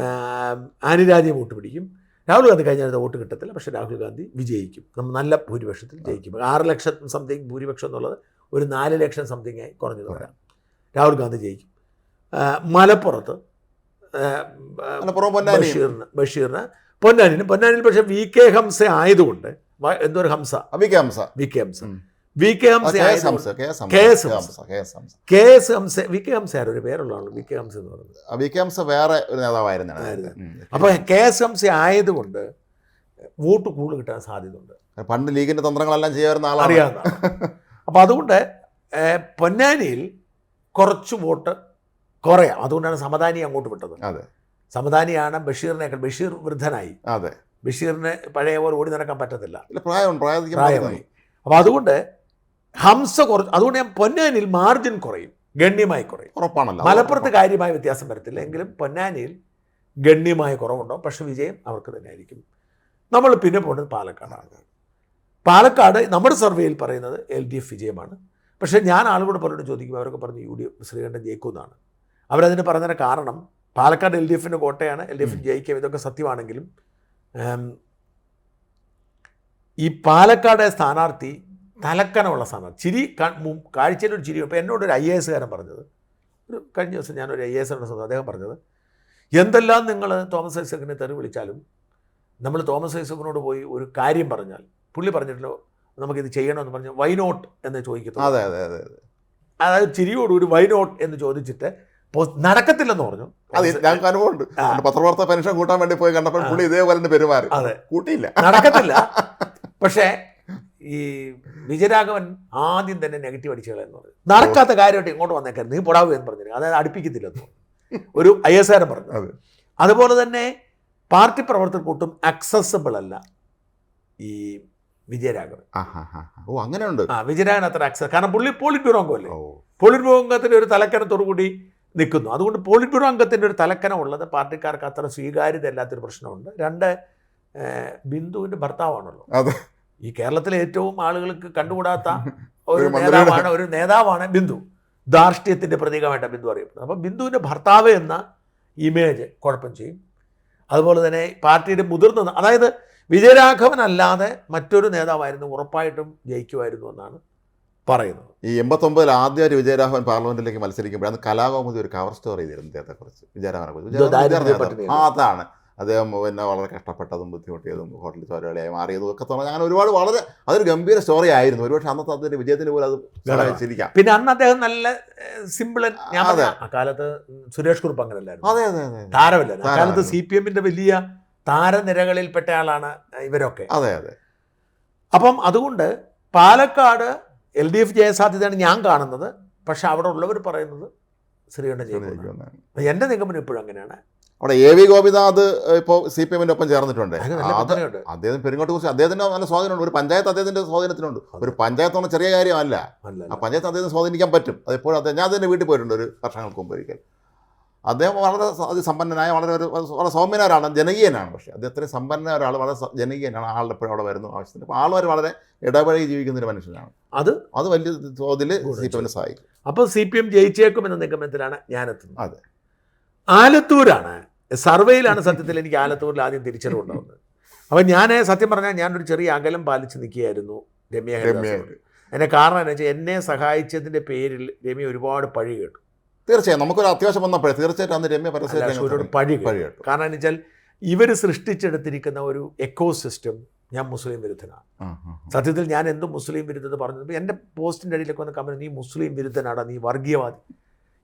ആനിരാജ്യം വോട്ട് പിടിക്കും. രാഹുൽ ഗാന്ധി കഴിഞ്ഞ വോട്ട് കിട്ടത്തില്ല, പക്ഷേ രാഹുൽ ഗാന്ധി വിജയിക്കും, നമ്മൾ നല്ല ഭൂരിപക്ഷത്തിൽ ജയിക്കും. 6 ലക്ഷം സംതിങ് ഭൂരിപക്ഷം എന്നുള്ളത് ഒരു 4 ലക്ഷം സംതിങ് ആയി കുറഞ്ഞു വരാം. രാഹുൽ ഗാന്ധി ജയിക്കും. മലപ്പുറത്ത് ബഷീറിന് പൊന്നാനിയിൽ പക്ഷേ VK ഹംസ ആയതുകൊണ്ട്, എന്തൊരു ഹംസ, VK ഹംസ ഒരു പേരുള്ളതാണ്, VK ഹംസ എന്ന് പറയുന്നത്. VK ഹംസ വേറെ ഒരു നേതാവായിരുന്നു. അപ്പോൾ KS ഹംസ ആയതുകൊണ്ട് വോട്ട് കൂടുതൽ കിട്ടാൻ സാധ്യതയുണ്ട്. പണ്ട് ലീഗിന്റെ തന്ത്രങ്ങളെല്ലാം ചെയ്യാറുന്ന ആളാണ്, അറിയാവുന്ന. അപ്പോൾ അതുകൊണ്ട് പൊന്നാനിയിൽ കുറച്ച് വോട്ട് കുറയാം. അതുകൊണ്ടാണ് സമദാനി അങ്ങോട്ട് വിട്ടത്. അതെ, സമദാനിയാണ് ബഷീറിനേക്കാൾ. ബഷീർ വൃദ്ധനായി. അതെ, ബഷീറിന് പഴയ പോലെ ഓടി നടക്കാൻ പറ്റത്തില്ല, പ്രായമായി. അപ്പോൾ അതുകൊണ്ട് ഹംസ കുറച്ച്, അതുകൊണ്ട് ഞാൻ പൊന്നാനിയിൽ മാർജിൻ കുറയും, ഗണ്യമായി കുറയും. ഉറപ്പാണല്ലോ. മലപ്പുറത്ത് കാര്യമായ വ്യത്യാസം വരത്തില്ല, എങ്കിലും പൊന്നാനിയിൽ ഗണ്യമായ കുറവുണ്ടാവും. പക്ഷെ വിജയം അവർക്ക് തന്നെ ആയിരിക്കും. നമ്മൾ പിന്നെ പോകുന്നത് പാലക്കാടാണ്. പാലക്കാട് നമ്മുടെ സർവേയിൽ പറയുന്നത് LDF വിജയമാണ്. പക്ഷേ ഞാൻ ആളുകളോട് പലരോട് ചോദിക്കും, അവരൊക്കെ പറഞ്ഞു UDF ശ്രീകണ്ഠൻ ജയിക്കുമെന്നാണ്. അവരതിന് പറഞ്ഞതിന് കാരണം പാലക്കാട് LDFിൻ്റെ കോട്ടയാണ്, LDF ജയിക്കും, ഇതൊക്കെ സത്യമാണെങ്കിലും ഈ പാലക്കാട് സ്ഥാനാർത്ഥി തലക്കനമുള്ള സ്ഥാനാർത്ഥി, ചിരി കാഴ്ചയിലൊരു ചിരി. അപ്പോൾ എന്നോടൊരു IAS കാരൻ പറഞ്ഞത്, കഴിഞ്ഞ ദിവസം ഞാനൊരു IAS അദ്ദേഹം പറഞ്ഞത്, എന്തെല്ലാം നിങ്ങൾ തോമസ് ഐസക്കിനെ തെറി വിളിച്ചാലും നമ്മൾ തോമസ് ഐസക്കിനോട് പോയി ഒരു കാര്യം പറഞ്ഞാൽ പുള്ളി പറഞ്ഞിട്ടുണ്ടല്ലോ നമുക്കിത് ചെയ്യണമെന്ന് പറഞ്ഞ് വൈ നോട്ട് എന്ന് ചോദിക്കുന്നു. അതെ അതെ അതെ അതെ, അതായത് ചിരിയോടുകൂടി വൈ നോട്ട് എന്ന് ചോദിച്ചിട്ട് നടക്കത്തില്ലെന്ന് പറഞ്ഞു. അത് ഞങ്ങൾക്ക് അനുഭവമുണ്ട്. പത്രവാർത്ത പെൻഷൻ കൂട്ടാൻ വേണ്ടി പോയി കണ്ടപ്പോൾ പുള്ളി ഇതേപോലെ പെരുമാറി. അതെ, കൂട്ടിയില്ല, നടക്കത്തില്ല. പക്ഷേ ഈ വിജയരാഘവൻ ആദ്യം തന്നെ നെഗറ്റീവ് അടിച്ചുകളെന്ന് പറഞ്ഞു. നടക്കാത്ത കാര്യമായിട്ട് ഇങ്ങോട്ട് വന്നേക്കായിരുന്നു, നീ പൊടാവൂ എന്ന് പറഞ്ഞു. അതായത് അടുപ്പിക്കത്തില്ലെന്ന് ഒരു IAS കാരൻ പറഞ്ഞു. അതുപോലെ തന്നെ പാർട്ടി പ്രവർത്തകർക്കൊട്ടും അക്സസബിൾ അല്ല ഈ വിജയരാഘവൻ. അങ്ങനെയുണ്ട്. വിജയരാഘവൻ അത്ര ആക്സസ്, കാരണം പുള്ളി പോളിറ്റ് ബ്യൂറോ അംഗമല്ലേ. പോളിറ്റ് ബ്യൂറോ അംഗത്തിൻ്റെ ഒരു തലക്കനത്തോടു കൂടി നിൽക്കുന്നു. അതുകൊണ്ട് പോളിറ്റ് ബ്യൂറോ അംഗത്തിൻ്റെ ഒരു തലക്കനം ഉള്ളത് പാർട്ടിക്കാർക്ക് അത്ര സ്വീകാര്യത അല്ലാത്തൊരു പ്രശ്നമുണ്ട്. 2, ബിന്ദുവിൻ്റെ ഭർത്താവാണല്ലോ. ഈ കേരളത്തിലെ ഏറ്റവും ആളുകൾക്ക് കണ്ടുകൂടാത്ത ഒരു നേതാവാണ് ബിന്ദു. ധാർഷ്ട്യത്തിൻ്റെ പ്രതീകമായിട്ടാണ് ബിന്ദു അറിയപ്പെടുന്നത്. അപ്പോൾ ബിന്ദുവിൻ്റെ ഭർത്താവ് എന്ന ഇമേജ് കുഴപ്പം ചെയ്യും. അതുപോലെ തന്നെ പാർട്ടിയുടെ മുതിർന്ന, അതായത് വിജയരാഘവൻ അല്ലാതെ മറ്റൊരു നേതാവായിരുന്നു ഉറപ്പായിട്ടും ജയിക്കുമായിരുന്നു എന്നാണ് പറയുന്നത്. ഈ 89-ൽ ആദ്യമായിട്ട് വിജയരാഘവൻ പാർലമെന്റിലേക്ക് മത്സരിക്കുമ്പോൾ അന്ന് കലാകൗമുദി ഒരു കവർ സ്റ്റോറി ചെയ്തിരുന്നു അദ്ദേഹത്തെക്കുറിച്ച്, വിജയരാഘവനെ കുറിച്ച്. അതാണ് അദ്ദേഹം പിന്നെ വളരെ കഷ്ടപ്പെട്ടതും ബുദ്ധിമുട്ടിയതും ഹോട്ടലിൽ തൊഴിലാളിയായി മാറിയതും ഒക്കെ തോന്നുന്നു. അങ്ങനെ ഒരുപാട് വളരെ അതൊരു ഗംഭീര സ്റ്റോറി ആയിരുന്നു. ഒരുപക്ഷെ അന്നത്തെ അതിന്റെ വിജയത്തിന് പോലും അത് സഹായിച്ചിരിക്കാം. പിന്നെ അന്ന് അദ്ദേഹം നല്ല സിമ്പിൾ, ഞാൻ അക്കാലത്ത് സുരേഷ് കുറുപ്പ് അങ്ങനെയല്ലായിരുന്നു. അതെ അതെ അതെ, താരമല്ല. അക്കാലത്ത് CPMന്റെ വലിയ താരനിരകളിൽപ്പെട്ട ആളാണ് ഇവരൊക്കെ. അതെ അതെ. അപ്പം അതുകൊണ്ട് പാലക്കാട് LDF ജയസാധ്യതയാണ് ഞാൻ കാണുന്നത്. പക്ഷെ അവിടെ ഉള്ളവർ പറയുന്നത് ശ്രീകണ്ഠൻ ജയിക്കുമെന്നാണ്. എൻ്റെ നിഗമനം ഇപ്പോഴും അങ്ങനെയാണ്. അവിടെ AV ഗോപിനാഥ് ഇപ്പോൾ CPMന്റെ ഒപ്പം ചേർന്നിട്ടുണ്ട്. അദ്ദേഹം പെരുങ്ങോട്ട് കുറിച്ച് അദ്ദേഹത്തിന് നല്ല സ്വാധീനമുണ്ട്. ഒരു പഞ്ചായത്ത് അദ്ദേഹത്തിന്റെ സ്വാധീനത്തിനുണ്ട്. ഒരു പഞ്ചായത്ത് പറഞ്ഞ ചെറിയ കാര്യമല്ല. ആ പഞ്ചായത്ത് അദ്ദേഹത്തിന് സ്വാധീനിക്കാൻ പറ്റും. അതെപ്പോഴും അദ്ദേഹം, ഞാൻ അതിൻ്റെ വീട്ടിൽ പോയിട്ടുണ്ട് ഒരു വർഷങ്ങൾക്ക് മുമ്പ് ഒരിക്കൽ. അദ്ദേഹം വളരെ അതിസമ്പന്നനായ വളരെ സൗമ്യനായ ജനകീയനാണ്. പക്ഷേ അദ്ദേഹത്തിന് സമ്പന്നനായ ഒരാൾ, വളരെ ജനകീയനാണ്. ആളുടെ എപ്പോഴും അവിടെ വരുന്നു ആവശ്യത്തിന്. അപ്പോൾ ആൾ വളരെ ഇടപഴകി ജീവിക്കുന്ന ഒരു മനുഷ്യനാണ്. അത് വലിയ തോതിൽ CPMനെ സഹായിക്കും. അപ്പോൾ CPM ജയിച്ചേക്കും എന്ന നിഗമനത്തിലാണ് ഞാനെത്തുന്നത്. അതെ, ആലത്തൂരാണ് സർവേയിലാണ് സത്യത്തിൽ എനിക്ക് ആലത്തൂരിൽ ആദ്യം തിരിച്ചറിവുണ്ടാവുന്നത്. അപ്പം ഞാൻ സത്യം പറഞ്ഞാൽ ഞാനൊരു ചെറിയ അകലം പാലിച്ച് നിൽക്കുകയായിരുന്നു രമ്യ ഹരിദാസിനോട്. അതിൻ്റെ കാരണം എന്താ വെച്ചാൽ എന്നെ സഹായിച്ചതിൻ്റെ പേരിൽ രമ്യ ഒരുപാട് പഴി കേട്ടു. തീർച്ചയായും നമുക്കൊരു അത്യാവശ്യം വന്നപ്പോഴേ തീർച്ചയായിട്ടും അന്ന് രമ്യ പരസ്യമായിട്ട് പഴി കേട്ടു. കാരണം എന്ന് വെച്ചാൽ ഇവർ സൃഷ്ടിച്ചെടുത്തിരിക്കുന്ന ഒരു എക്കോസിസ്റ്റം, ഞാൻ മുസ്ലിം വിരുദ്ധനാണ്. സത്യത്തിൽ ഞാൻ എന്തും മുസ്ലിം വിരുദ്ധത പറഞ്ഞത്, എൻ്റെ പോസ്റ്റിൻ്റെ അടിയിലൊക്കെ വന്ന് കമന്റ്, നീ മുസ്ലിം വിരുദ്ധനാടാ, നീ വർഗീയവാദി.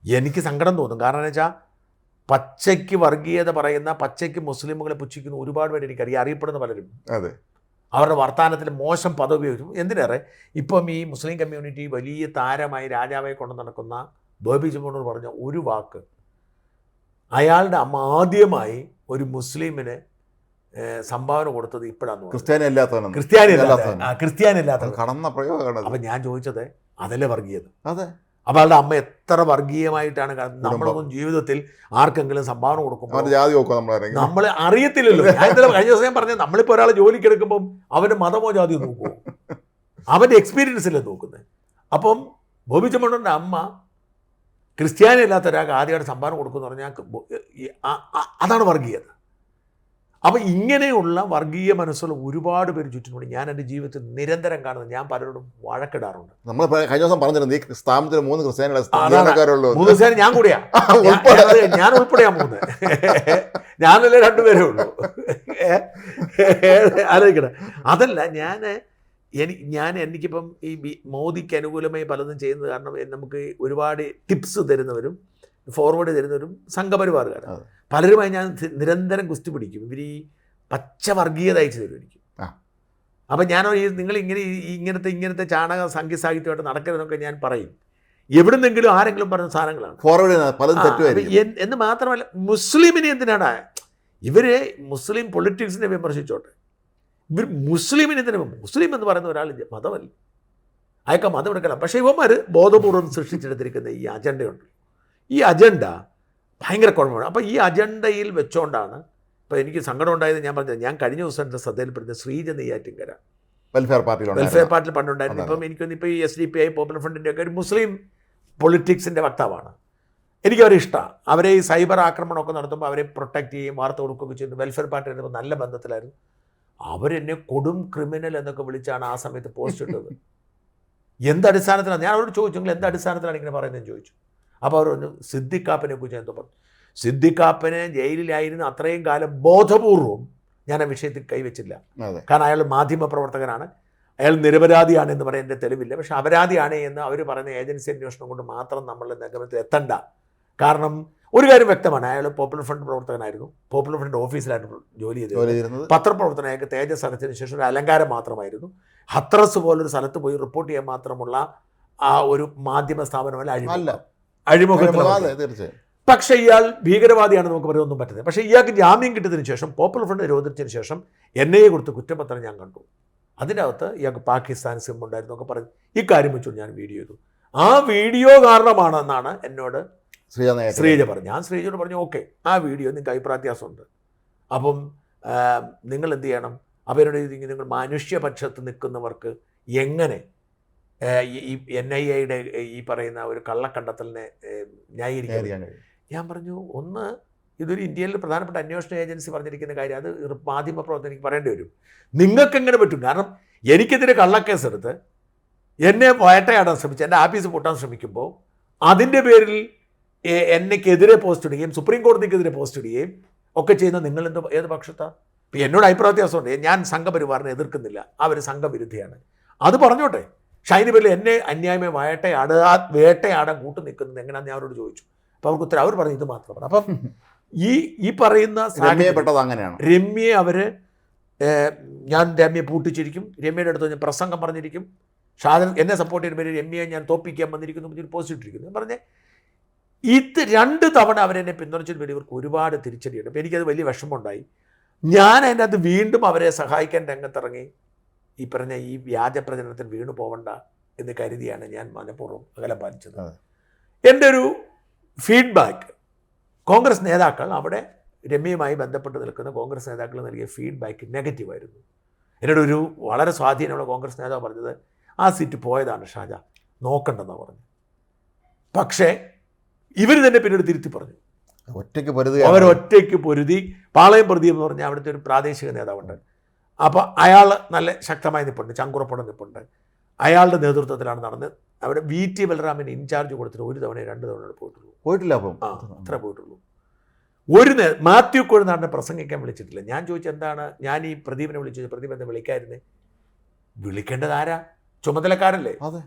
എനിക്ക് സങ്കടം തോന്നും. കാരണം എന്ന് വെച്ചാൽ പച്ചയ്ക്ക് വർഗീയത പറയുന്ന, പച്ചയ്ക്ക് മുസ്ലിമുകളെ പുച്ഛിക്കുന്ന ഒരുപാട് പേര് എനിക്കറിയാം, അറിയപ്പെടുന്ന പലരും. അതെ, അവരുടെ വർത്തമാനത്തിൽ മോശം പദവി ഉപയോഗിച്ചു. എന്തിനേറെ ഇപ്പം ഈ മുസ്ലിം കമ്മ്യൂണിറ്റി വലിയ താരമായി രാജാവായി കൊണ്ടു നടക്കുന്ന ബോബി ജമ്മോണൂർ പറഞ്ഞ ഒരു വാക്ക്, അയാളുടെ അമ്മ ആദ്യമായി ഒരു മുസ്ലിമിന് സംഭാവന കൊടുത്തത് ഇപ്പോഴാണ്. ക്രിസ്ത്യാനി അല്ലാത്ത കടന്ന പ്രയോഗമാണ്. അപ്പം ഞാൻ ചോദിച്ചത് അതല്ലേ വർഗീയത? അതെ. അപ്പോൾ അവളുടെ അമ്മ എത്ര വർഗീയമായിട്ടാണ്. നമ്മളൊന്നും ജീവിതത്തിൽ ആർക്കെങ്കിലും സംഭാവന കൊടുക്കുമ്പോൾ നമ്മൾ അറിയത്തില്ലല്ലോ. ഞാൻ ഇന്നലെ കഴിഞ്ഞ ദിവസം പറഞ്ഞത്, നമ്മളിപ്പോൾ ഒരാളെ ജോലിക്ക് എടുക്കുമ്പം അവൻ്റെ മതമോ ജാതിയോ നോക്കുമോ? അവൻ്റെ എക്സ്പീരിയൻസിലെ നോക്കുന്നത്. അപ്പം ബോബി ചെമ്മണ്ണൂരിൻ്റെ അമ്മ ക്രിസ്ത്യാനി അല്ലാത്ത ഒരാൾക്ക് ആദ്യമായിട്ട് സംഭാവന കൊടുക്കുമെന്ന് പറഞ്ഞാൽ അതാണ് വർഗീയത. അപ്പം ഇങ്ങനെയുള്ള വർഗീയ മനസ്സുള്ള ഒരുപാട് പേര് ചുറ്റിനുണ്ട്. ഞാൻ എൻ്റെ ജീവിതത്തിൽ നിരന്തരം കാണുന്നത്. ഞാൻ പലരോടും വഴക്കിടാറുണ്ട്. നമ്മൾ കഴിഞ്ഞ ദിവസം പറഞ്ഞിരുന്നു ഈ സ്ഥാപനത്തിൽ 3 ക്രിസ്ത്യാനികളെ അതാണ്. ജീവനക്കാരുള്ളൂ. 3 ദിവസം ഞാൻ കൂടിയാ, ഞാൻ ഉൾപ്പെടെയാ 3. ഞാനല്ലേ 2 പേരേ ഉള്ളൂ. ആലോചിക്കട്ടെ. അതല്ല, എനിക്കിപ്പം ഈ മോദിക്ക് അനുകൂലമായി പലതും ചെയ്യുന്നത് കാരണം നമുക്ക് ഒരുപാട് ടിപ്സ് തരുന്നവരും ഫോർവേഡ് തരുന്നവരും സംഘപരിവാറുകാരാണ്. പലരുമായി ഞാൻ നിരന്തരം കുസ്തി പിടിക്കും. ഇവർ ഈ പച്ച വർഗീയത അയച്ചു തരും എനിക്ക്. അപ്പം ഞാനോ നിങ്ങൾ ഇങ്ങനത്തെ ചാണക സംഖ്യ സാഹിത്യമായിട്ട് നടക്കരുതെന്നൊക്കെ ഞാൻ പറയും. എവിടുന്നെങ്കിലും ആരെങ്കിലും പറഞ്ഞ സാധനങ്ങളാണ് ഫോർവേഡ് എന്ന് മാത്രമല്ല, മുസ്ലിമിനെ എന്തിനാണ് മുസ്ലിം പൊളിറ്റിക്സിനെ വിമർശിച്ചോട്ടെ, ഇവർ മുസ്ലിമിനെ എന്തിനാ? മുസ്ലിം എന്ന് പറയുന്ന ഒരാൾ മതമല്ല, അയാൾക്ക് മതം എടുക്കണം. പക്ഷേ ഇവന്മാർ ബോധപൂർവ്വം സൃഷ്ടിച്ചെടുത്തിരിക്കുന്ന ഈ അജണ്ടയുണ്ട്. ഈ അജണ്ട ഭയങ്കര കുഴപ്പമാണ്. അപ്പോൾ ഈ അജണ്ടയിൽ വെച്ചോണ്ടാണ് ഇപ്പോൾ എനിക്ക് സങ്കടം ഉണ്ടായത്. ഞാൻ പറഞ്ഞത്, ഞാൻ കഴിഞ്ഞ ദിവസം എൻ്റെ ശ്രദ്ധയിൽപ്പെടുന്ന ശ്രീജ നെയ്യാറ്റിൻകര വെൽഫെയർ പാർട്ടിയിൽ പണ്ടുണ്ടായിരുന്നു. ഇപ്പം എനിക്കൊന്ന് ഇപ്പോൾ ഈ SDPI പോപ്പുലർ ഫ്രണ്ടിൻ്റെ ഒക്കെ ഒരു മുസ്ലിം പൊളിറ്റിക്സിൻ്റെ വക്താവാണ്. എനിക്കവരെ ഇഷ്ടമാണ്. അവരെ ഈ സൈബർ ആക്രമണമൊക്കെ നടത്തുമ്പോൾ അവരെ പ്രൊട്ടക്റ്റ് ചെയ്യുകയും വാർത്ത കൊടുക്കുകയൊക്കെ ചെയ്യുന്നു. വെൽഫെയർ പാർട്ടിയായിട്ട് നല്ല ബന്ധത്തിലായിരുന്നു. അവരെന്നെ കൊടും ക്രിമിനൽ എന്നൊക്കെ വിളിച്ചാണ് ആ സമയത്ത് പോസ്റ്റ് ഇട്ടത്. എന്തടിസ്ഥാനത്തിലാണ്? ഞാൻ അവരോട് ചോദിച്ചു, നിങ്ങൾ എന്തടിസ്ഥാനത്തിലാണ് ഇങ്ങനെ പറയുന്നതെന്ന് ചോദിച്ചു. അപ്പോൾ അവർ പറഞ്ഞു, സിദ്ദിഖാപ്പനെ കുറിച്ച് എന്തോ പറഞ്ഞു. സിദ്ദിഖാപ്പനെ ജയിലിലായിരുന്നു അത്രയും കാലം ബോധപൂർവം ഞാൻ ആ വിഷയത്തിൽ കൈവച്ചില്ല. കാരണം അയാൾ മാധ്യമപ്രവർത്തകനാണ്, അയാൾ നിരപരാധിയാണ് എന്ന് പറയാൻ എൻ്റെ തെളിവില്ല. പക്ഷെ അപരാധിയാണ് എന്ന് അവർ പറയുന്ന ഏജൻസി അന്വേഷണം കൊണ്ട് മാത്രം നമ്മൾ നിഗമനത്തിൽ എത്തണ്ട. കാരണം ഒരു കാര്യം വ്യക്തമാണ്, അയാൾ പോപ്പുലർ ഫ്രണ്ട് പ്രവർത്തകനായിരുന്നു. പോപ്പുലർ ഫ്രണ്ട് ഓഫീസിലായിരുന്നു ജോലി ചെയ്തിരുന്നത്. പത്രപ്രവർത്തനം അയാൾക്ക് തേജസ് അടച്ചതിന് ശേഷം ഒരു അലങ്കാരം മാത്രമായിരുന്നു. ഹത്രസ് പോലൊരു സ്ഥലത്ത് പോയി റിപ്പോർട്ട് ചെയ്യാൻ മാത്രമുള്ള ആ ഒരു മാധ്യമ സ്ഥാപനമല്ല അഴിമുഖത്തിൽ. പക്ഷേ ഇയാൾ ഭീകരവാദിയാണ് നമുക്ക് പറയാനൊന്നും പറ്റുന്നത്. പക്ഷേ ഇയാൾക്ക് ജാമ്യം കിട്ടിയതിന് ശേഷം, പോപ്പുലർ ഫ്രണ്ട് നിരോധിച്ചതിന് ശേഷം NIA കൊടുത്ത കുറ്റപത്രം ഞാൻ കണ്ടു. അതിനകത്ത് ഇയാൾക്ക് പാകിസ്ഥാൻ സിം ഉണ്ടായിരുന്നു എന്നൊക്കെ പറഞ്ഞ് ഈ കാര്യം വെച്ചുകൊണ്ട് ഞാൻ വീഡിയോ ചെയ്തു. ആ വീഡിയോ കാരണമാണെന്നാണ് എന്നോട് ശ്രീജ പറഞ്ഞു. ഞാൻ ശ്രീജയോട് പറഞ്ഞു, ഓക്കെ, ആ വീഡിയോ നിങ്ങൾക്ക് അഭിപ്രായ വ്യത്യാസമുണ്ട്, അപ്പം നിങ്ങൾ എന്ത് ചെയ്യണം? അവരുടെ നിങ്ങൾ മനുഷ്യപക്ഷത്ത് നിൽക്കുന്നവർക്ക് എങ്ങനെ ഈ NIAയുടെ ഈ പറയുന്ന ഒരു കള്ളക്കണ്ടെത്തലിനെ ന്യായീകരിക്കാൻ? ഞാൻ പറഞ്ഞു, ഒന്ന്, ഇതൊരു ഇന്ത്യയിൽ പ്രധാനപ്പെട്ട അന്വേഷണ ഏജൻസി പറഞ്ഞിരിക്കുന്ന കാര്യം, അത് മാധ്യമപ്രവർത്തനം എനിക്ക് പറയേണ്ടി വരും. നിങ്ങൾക്ക് എങ്ങനെ പറ്റും? കാരണം എനിക്കെതിരെ കള്ളക്കേസെടുത്ത് എന്നെ വേട്ടയാടാൻ ശ്രമിച്ച് എൻ്റെ ആഫീസ് പൂട്ടാൻ ശ്രമിക്കുമ്പോൾ അതിൻ്റെ പേരിൽ എന്നെക്കെതിരെ പോസ്റ്റ് ഇടുകയും സുപ്രീം കോടതിക്കെതിരെ പോസ്റ്റ് ഇടുകയും ഒക്കെ ചെയ്യുന്ന നിങ്ങൾ ഏത് പക്ഷത്താണ്? ഇപ്പം എന്നോട് അഭിപ്രായ വ്യത്യാസമുണ്ട്. ഞാൻ സംഘപരിവാറിനെ എതിർക്കുന്നില്ല, അവർ സംഘവിരുദ്ധയാണ്, അത് പറഞ്ഞോട്ടെ. ഷൈനി പേരിൽ എന്നെ അന്യായമായി വേട്ടയാടാൻ കൂട്ടു നിൽക്കുന്നത് എങ്ങനെയാണെന്ന് ഞാൻ അവരോട് ചോദിച്ചു. അപ്പോൾ അവർക്ക് ഉത്തരം അവർ പറഞ്ഞു, ഇത് മാത്രമാണ്. അപ്പം ഈ പറയുന്ന രമ്യയെ അവർ ഞാൻ രമ്യയെ പൂട്ടിച്ചിരിക്കും, രമ്യയുടെ അടുത്ത് ഞാൻ പ്രസംഗം പറഞ്ഞിരിക്കും, ഷാജൻ എന്നെ സപ്പോർട്ട് ചെയ്യുന്ന പേര് രമ്യയെ ഞാൻ തോപ്പിക്കാൻ വന്നിരിക്കുന്നു പോസ്റ്റ് ഇട്ടിരിക്കുന്നു. പറഞ്ഞ് ഇത് 2 തവണ അവരെന്നെ പിന്തുണച്ചതിന് വേണ്ടി ഇവർക്ക് ഒരുപാട് തിരിച്ചടിയുണ്ട്. അപ്പോൾ എനിക്കത് വലിയ വിഷമമുണ്ടായി. ഞാൻ അതിൻ്റെ അത് വീണ്ടും അവരെ സഹായിക്കാൻ രംഗത്തിറങ്ങി. ഈ പറഞ്ഞ ഈ വ്യാജ പ്രചരണത്തിൽ വീണു പോകണ്ട എന്ന് കരുതിയാണ് ഞാൻ മനഃപൂർവ്വം അകലം പാലിച്ചത്. എൻ്റെ ഒരു ഫീഡ്ബാക്ക് കോൺഗ്രസ് നേതാക്കൾ, അവിടെ രമ്യയുമായി ബന്ധപ്പെട്ട് നിൽക്കുന്ന കോൺഗ്രസ് നേതാക്കൾ നൽകിയ ഫീഡ്ബാക്ക് നെഗറ്റീവായിരുന്നു. എന്നോട് ഒരു വളരെ സ്വാധീനമുള്ള കോൺഗ്രസ് നേതാവ് പറഞ്ഞത്, ആ സീറ്റ് പോയതാണ് ഷാജ, നോക്കണ്ടെന്നാണ് പറഞ്ഞു. പക്ഷേ ഇവർ തന്നെ പിന്നീട് തിരുത്തി പറഞ്ഞു. അവരൊറ്റയ്ക്ക് പൊരുതി. പാളയം പ്രദീപ് എന്ന് പറഞ്ഞാൽ അവിടുത്തെ ഒരു പ്രാദേശിക നേതാവുണ്ട്. അപ്പോൾ അയാൾ നല്ല ശക്തമായി നിൽപ്പുണ്ട്, ചങ്കുറപ്പോടെ നിൽപ്പുണ്ട്. അയാളുടെ നേതൃത്വത്തിലാണ് നടന്നത്. അവിടെ VT ബലറാമിന് ഇൻചാർജ് കൊടുത്തിട്ട് 1 തവണ 2 തവണ പോയിട്ടില്ല. അപ്പം അത്ര പോയിട്ടുള്ളൂ. മാത്യു കൊഴുനാടിനെ പ്രസംഗിക്കാൻ വിളിച്ചിട്ടില്ല. ഞാൻ ചോദിച്ചു, എന്താണ്? ഞാൻ ഈ പ്രദീപിനെ വിളിച്ചു. പ്രദീപ് എന്താ വിളിക്കായിരുന്നേ? വിളിക്കേണ്ടത് ആരാ? ചുമതലക്കാരല്ലേ?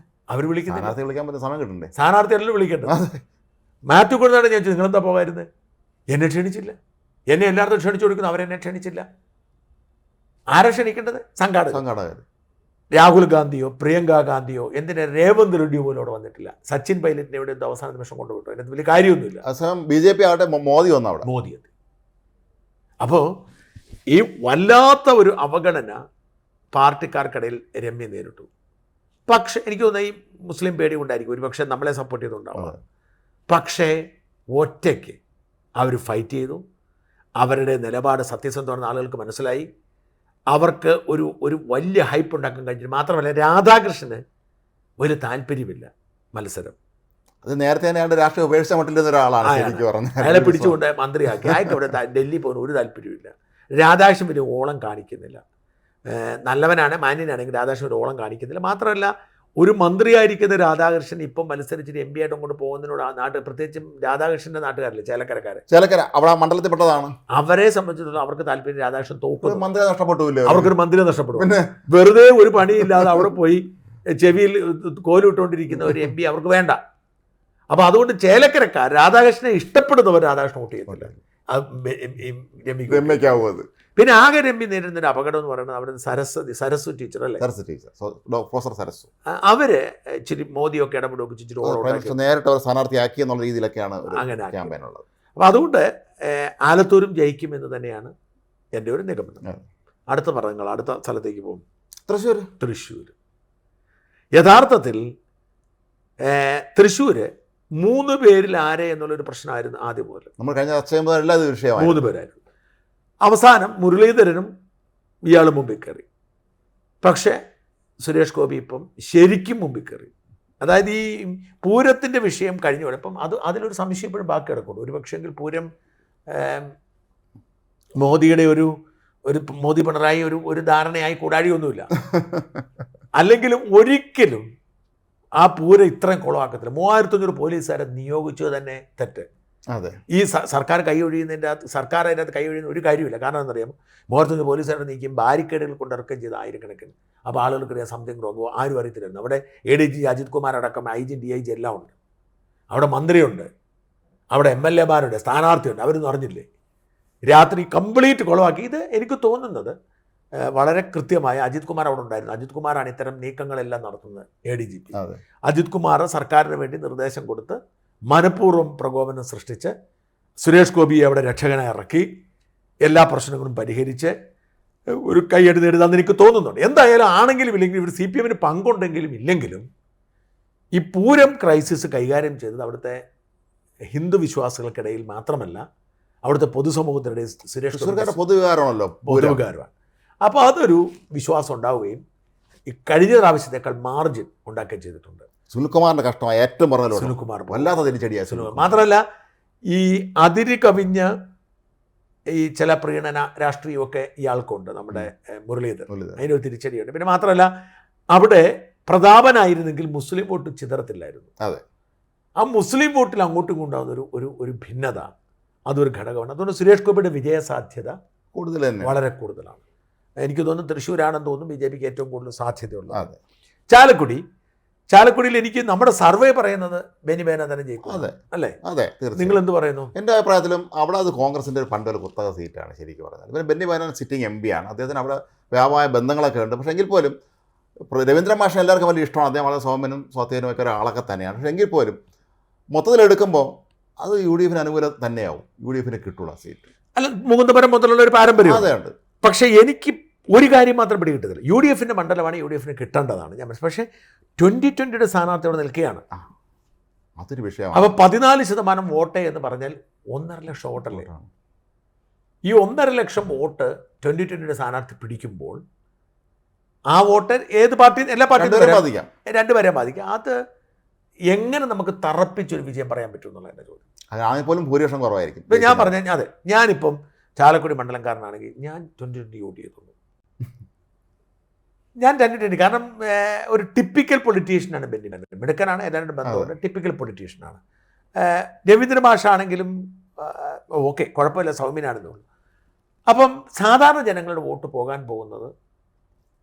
അവർ വിളിക്കുന്നില്ല. സ്ഥാനാർത്ഥിയല്ലല്ലോ വിളിക്കേണ്ടത്. മാത്യു കൊഴുനാട് ഞാൻ ചോദിച്ചു, നിങ്ങളെന്താ പോകായിരുന്നത്? എന്നെ ക്ഷണിച്ചില്ല. എന്നെ എല്ലായിടത്തും ക്ഷണിച്ചു കൊടുക്കുന്നു, അവരെന്നെ ക്ഷണിച്ചില്ല. ആരെ ക്ഷണിക്കേണ്ടത്? സംഘാടകർ. രാഹുൽ ഗാന്ധിയോ പ്രിയങ്ക ഗാന്ധിയോ എന്തിനാ രേവന്ത് റെഡ്ഡിയോ പോലും അവിടെ വന്നിട്ടില്ല. സച്ചിൻ പൈലറ്റിനെ ഇവിടെ എന്തോ അവസാന നിമിഷം കൊണ്ടുപോയിട്ടു. അതിനകത്ത് വലിയ കാര്യമൊന്നുമില്ല. BJP ആവട്ടെ മോദി എത്തി. അപ്പോൾ ഈ വല്ലാത്ത ഒരു അവഗണന പാർട്ടിക്കാർക്കിടയിൽ രമ്യ നേരിട്ടു. പക്ഷേ എനിക്ക് തോന്നുന്ന ഈ മുസ്ലിം പേടി കൊണ്ടായിരിക്കും ഒരു പക്ഷേ നമ്മളെ സപ്പോർട്ട് ചെയ്തുകൊണ്ടാവുക. പക്ഷേ ഒറ്റയ്ക്ക് അവർ ഫൈറ്റ് ചെയ്തു. അവരുടെ നിലപാട് സത്യസന്ധമാണെന്ന് ആളുകൾക്ക് മനസ്സിലായി. അവർക്ക് ഒരു വലിയ ഹൈപ്പ് ഉണ്ടാക്കാൻ കഴിഞ്ഞിട്ട് മാത്രമല്ല, രാധാകൃഷ്ണന് ഒരു താല്പര്യമില്ല മത്സരം. അത് നേരത്തെ തന്നെ രാഷ്ട്രീയ ഉപേക്ഷ മട്ടിൽ ഒരാളാണ്. അയാളെ പിടിച്ചുകൊണ്ട് മന്ത്രിയാക്കി. അയാൾക്ക് അവിടെ ഡൽഹി പോകുന്ന ഒരു താല്പര്യമില്ല. രാധാകൃഷ്ണൻ ഒരു ഓളം കാണിക്കുന്നില്ല. നല്ലവനാണ്, മാന്യനാണെങ്കിൽ രാധാകൃഷ്ണൻ ഒരു ഓളം കാണിക്കുന്നില്ല. മാത്രമല്ല ഒരു മന്ത്രിയായിരിക്കുന്ന രാധാകൃഷ്ണൻ ഇപ്പം മത്സരിച്ചിട്ട് എം പി ആയിട്ട് കൊണ്ട് പോകുന്നതിനോട് ആ നാട്ടിൽ, പ്രത്യേകിച്ചും രാധാകൃഷ്ണൻ്റെ നാട്ടുകാരില്ലേ ചേലക്കര അവിടെ മണ്ഡലത്തിൽപ്പെട്ടതാണ്, അവരെ സംബന്ധിച്ചിടത്തോളം അവർക്ക് താല്പര്യം രാധാകൃഷ്ണൻ തോക്കും, മന്ത്രി നഷ്ടപ്പെട്ടില്ല, അവർക്കൊരു മന്ത്രി നഷ്ടപ്പെടും. വെറുതെ ഒരു പണിയില്ലാതെ അവിടെ പോയി ചെവിയിൽ കോലിട്ടുകൊണ്ടിരിക്കുന്ന ഒരു എം പി അവർക്ക് വേണ്ട. അപ്പോൾ അതുകൊണ്ട് ചേലക്കരക്കാർ രാധാകൃഷ്ണനെ ഇഷ്ടപ്പെടുന്നവർ രാധാകൃഷ്ണൻ വോട്ട് ചെയ്യുന്നില്ല. രമ്യക്കാവും. പിന്നെ ആകെ രമ്യ നേരിടുന്നൊരു അപകടം എന്ന് പറയുന്നത് അവിടെ സരസ്വ ടീച്ചർ അല്ലേ, പ്രൊഫസർ സരസ്വ, അവര് ഇച്ചിരി മോദിയൊക്കെ ഇടപെടുകയൊക്കെ ഇച്ചിരി നേരിട്ട് അവർ സ്ഥാനാർത്ഥിയാക്കി എന്നുള്ള രീതിയിലൊക്കെയാണ് അങ്ങനെ ക്യാമ്പയിൻ ഉള്ളത്. അപ്പോൾ അതുകൊണ്ട് ആലത്തൂരും ജയിക്കും എന്ന് തന്നെയാണ് എൻ്റെ ഒരു നിഗമനം. അടുത്ത പറഞ്ഞങ്ങൾ അടുത്ത സ്ഥലത്തേക്ക് പോകും. തൃശ്ശൂർ യഥാർത്ഥത്തിൽ തൃശ്ശൂര് 3 പേരിൽ ആരെ എന്നുള്ളൊരു പ്രശ്നമായിരുന്നു ആദ്യം മുതൽ. നമ്മൾ കഴിഞ്ഞ ചർച്ച ചെയ്യുമ്പോൾ എല്ലാ വിഷയമാണ് 3 പേരായിരുന്നു. അവസാനം മുരളീധരനും ഇയാൾ മുമ്പിൽ കയറി. പക്ഷേ സുരേഷ് ഗോപി ഇപ്പം ശരിക്കും മുമ്പിൽ കയറി. അതായത് ഈ പൂരത്തിൻ്റെ വിഷയം കഴിഞ്ഞു ഇപ്പം അതിലൊരു സംശയം ഇപ്പോഴും ബാക്കി കിടക്കുള്ളൂ. ഒരു പക്ഷേങ്കിൽ പൂരം മോദിയുടെ ഒരു മോദി പിണറായി ഒരു ധാരണയായി കൂടാഴിയൊന്നുമില്ല. അല്ലെങ്കിലും ഒരിക്കലും ആ പൂരം ഇത്രയും കുളമാക്കത്തില്ല. 3500 പോലീസുകാരെ നിയോഗിച്ചത് തന്നെ തെറ്റ്. അതെ, ഈ സർക്കാർ കൈയൊഴിയുന്നതിൻ്റെ അകത്ത് സർക്കാർ അതിനകത്ത് കൈയൊഴിയുന്ന ഒരു കാര്യമില്ല. കാരണം എന്താണെന്നറിയാമോ, 3500 പോലീസുകാരെ നീക്കിയും ബാരിക്കേഡുകൾ കൊണ്ടിറക്കം ചെയ്ത് ആയിരക്കണക്കിന്. അപ്പോൾ ആളുകൾക്കറിയാം സംതിങ് റോങ്ങോ, ആരും അറിയത്തില്ലായിരുന്നു. അവിടെ ADG അജിത് കുമാർ അടക്കം IG DIG എല്ലാം ഉണ്ട്. അവിടെ മന്ത്രിയുണ്ട്, അവിടെ MLA മാരുണ്ട്, സ്ഥാനാർത്ഥിയുണ്ട്. അവരൊന്നും അറിഞ്ഞില്ലേ? രാത്രി കംപ്ലീറ്റ് കുളമാക്കി. ഇത് എനിക്ക് തോന്നുന്നത് വളരെ കൃത്യമായ അജിത് കുമാർ അവിടെ ഉണ്ടായിരുന്നു. അജിത് കുമാറാണ് ഇത്തരം നീക്കങ്ങളെല്ലാം നടത്തുന്നത്. ADGP അജിത് കുമാർ സർക്കാരിന് വേണ്ടി നിർദ്ദേശം കൊടുത്ത് മനഃപൂർവ്വം പ്രകോപനം സൃഷ്ടിച്ച് സുരേഷ് ഗോപിയെ അവിടെ രക്ഷകനെ ഇറക്കി എല്ലാ പ്രശ്നങ്ങളും പരിഹരിച്ച് ഒരു കൈയ്യടി നേടുന്നതെന്ന് എനിക്ക് തോന്നുന്നുണ്ട്. എന്തായാലും ആണെങ്കിലും ഇല്ലെങ്കിലും ഇവർ CPM പങ്കുണ്ടെങ്കിലും ഇല്ലെങ്കിലും ഈ പൂരം ക്രൈസിസ് കൈകാര്യം ചെയ്തത് അവിടുത്തെ ഹിന്ദു വിശ്വാസികൾക്കിടയിൽ മാത്രമല്ല, അവിടുത്തെ പൊതുസമൂഹത്തിനിടയിൽ സുരേഷ് ഗോപിയുടെ പൊതുവികാരമാണ്. അപ്പോൾ അതൊരു വിശ്വാസം ഉണ്ടാവുകയും ഈ കഴിഞ്ഞ പ്രാവശ്യത്തേക്കാൾ മാർജിൻ ഉണ്ടാക്കുകയും ചെയ്തിട്ടുണ്ട്. സുനിൽകുമാറിൻ്റെ കഷ്ടമായി ഏറ്റവും പറഞ്ഞല്ലോ, സുനിൽകുമാർ വല്ലാത്ത തിരിച്ചടിയായി. മാത്രമല്ല ഈ അതിര് കവിഞ്ഞ ഈ ചില പ്രീണന രാഷ്ട്രീയമൊക്കെ ഇയാൾക്കുണ്ട്, നമ്മുടെ മുരളീധരൻ. അതിനൊരു തിരിച്ചടിയുണ്ട്. പിന്നെ മാത്രമല്ല അവിടെ പ്രതാപനായിരുന്നെങ്കിൽ മുസ്ലിം വോട്ട് ചിതറത്തില്ലായിരുന്നു. അതെ, ആ മുസ്ലിം വോട്ടിൽ അങ്ങോട്ടും കൊണ്ടാകുന്ന ഒരു ഭിന്നത അതൊരു ഘടകമാണ്. അതുകൊണ്ട് സുരേഷ് ഗോപിയുടെ വിജയസാധ്യത കൂടുതൽ തന്നെ വളരെ കൂടുതലാണ്. എനിക്ക് തോന്നുന്നു തൃശ്ശൂരാണെന്ന് തോന്നുന്നു BJPക്ക് ഏറ്റവും കൂടുതൽ സാധ്യതയുള്ളത്. അതെ, ചാലക്കുടിയിൽ എനിക്ക് നമ്മുടെ സർവേ പറയുന്നത് ബെന്നി ബെഹനാൻ തന്നെ ജയിക്കും. അതെ അല്ലേ? അതെ, നിങ്ങൾ എന്ത് പറയുന്നു? എൻ്റെ അഭിപ്രായത്തിലും അവിടെ അത് കോൺഗ്രസിൻ്റെ ഒരു പണ്ടൊരു കുത്തക സീറ്റാണ് ശരിക്കും പറഞ്ഞത്. പിന്നെ ബെന്നി ബെഹനാൻ സിറ്റിംഗ് MP ആണ്. അദ്ദേഹത്തിന് അവിടെ വ്യാപാര ബന്ധങ്ങളൊക്കെ ഉണ്ട്. പക്ഷേ എങ്കിൽ പോലും രവീന്ദ്രൻ മാഷിന് എല്ലാവർക്കും വലിയ ഇഷ്ടമാണ്. അദ്ദേഹം വളരെ സൗമ്യനും സ്വാധീനവും ഒക്കെ ഒരാളൊക്കെ തന്നെയാണ്. പക്ഷേ എങ്കിൽ പോലും മൊത്തത്തിലെടുക്കുമ്പോൾ അത് UDF അനുകൂലം തന്നെയാവും. UDF കിട്ടുള്ള സീറ്റ്. അല്ല, മുകുന്ദപുരം മുതലുള്ള ഒരു പാരമ്പര്യം അതെയുണ്ട്. പക്ഷേ എനിക്ക് ഒരു കാര്യം മാത്രം പിടികിട്ടുന്നില്ല. UDF മണ്ഡലമാണ്, UDF കിട്ടേണ്ടതാണ്. ഞാൻ പക്ഷേ 2020 സ്ഥാനാർത്ഥി അവിടെ നിൽക്കുകയാണ്. അതൊരു വിഷയമാണ്. അപ്പോൾ 14% വോട്ട് എന്ന് പറഞ്ഞാൽ 1.5 ലക്ഷം വോട്ടല്ലേ? ഈ 1.5 ലക്ഷം വോട്ട് 2020 സ്ഥാനാർത്ഥി പിടിക്കുമ്പോൾ ആ വോട്ട് ഏത് പാർട്ടി, എല്ലാ പാർട്ടിയും ബാധിക്കാം, 2 പേരെ ബാധിക്കാം. അത് എങ്ങനെ നമുക്ക് തറപ്പിച്ചൊരു വിജയം പറയാൻ പറ്റും എന്നുള്ള എൻ്റെ ചോദ്യം. അതാണെങ്കിൽ പോലും ഭൂരിപക്ഷം കുറവായിരിക്കും. ഇപ്പം ഞാൻ പറഞ്ഞ അതെ, ഞാനിപ്പം ചാലക്കുടി മണ്ഡലംകാരനാണെങ്കിൽ ഞാൻ 2020 വോട്ട് ചെയ്തുള്ളൂ. ഞാൻ 2020, കാരണം ഒരു ടിപ്പിക്കൽ പൊളിറ്റീഷ്യനാണ് ബെന്നി ബെഹനാൻ. മിടുക്കനാണ്, എല്ലാവരുടെ ബന്ധമുണ്ട്, ടിപ്പിക്കൽ പൊളിറ്റീഷ്യനാണ്. രവീന്ദ്രൻ മാഷാണെങ്കിലും ഓക്കെ, കുഴപ്പമില്ല, സൗമ്യനാണെന്നുള്ളൂ. അപ്പം സാധാരണ ജനങ്ങളുടെ വോട്ട് പോകാൻ പോകുന്നത്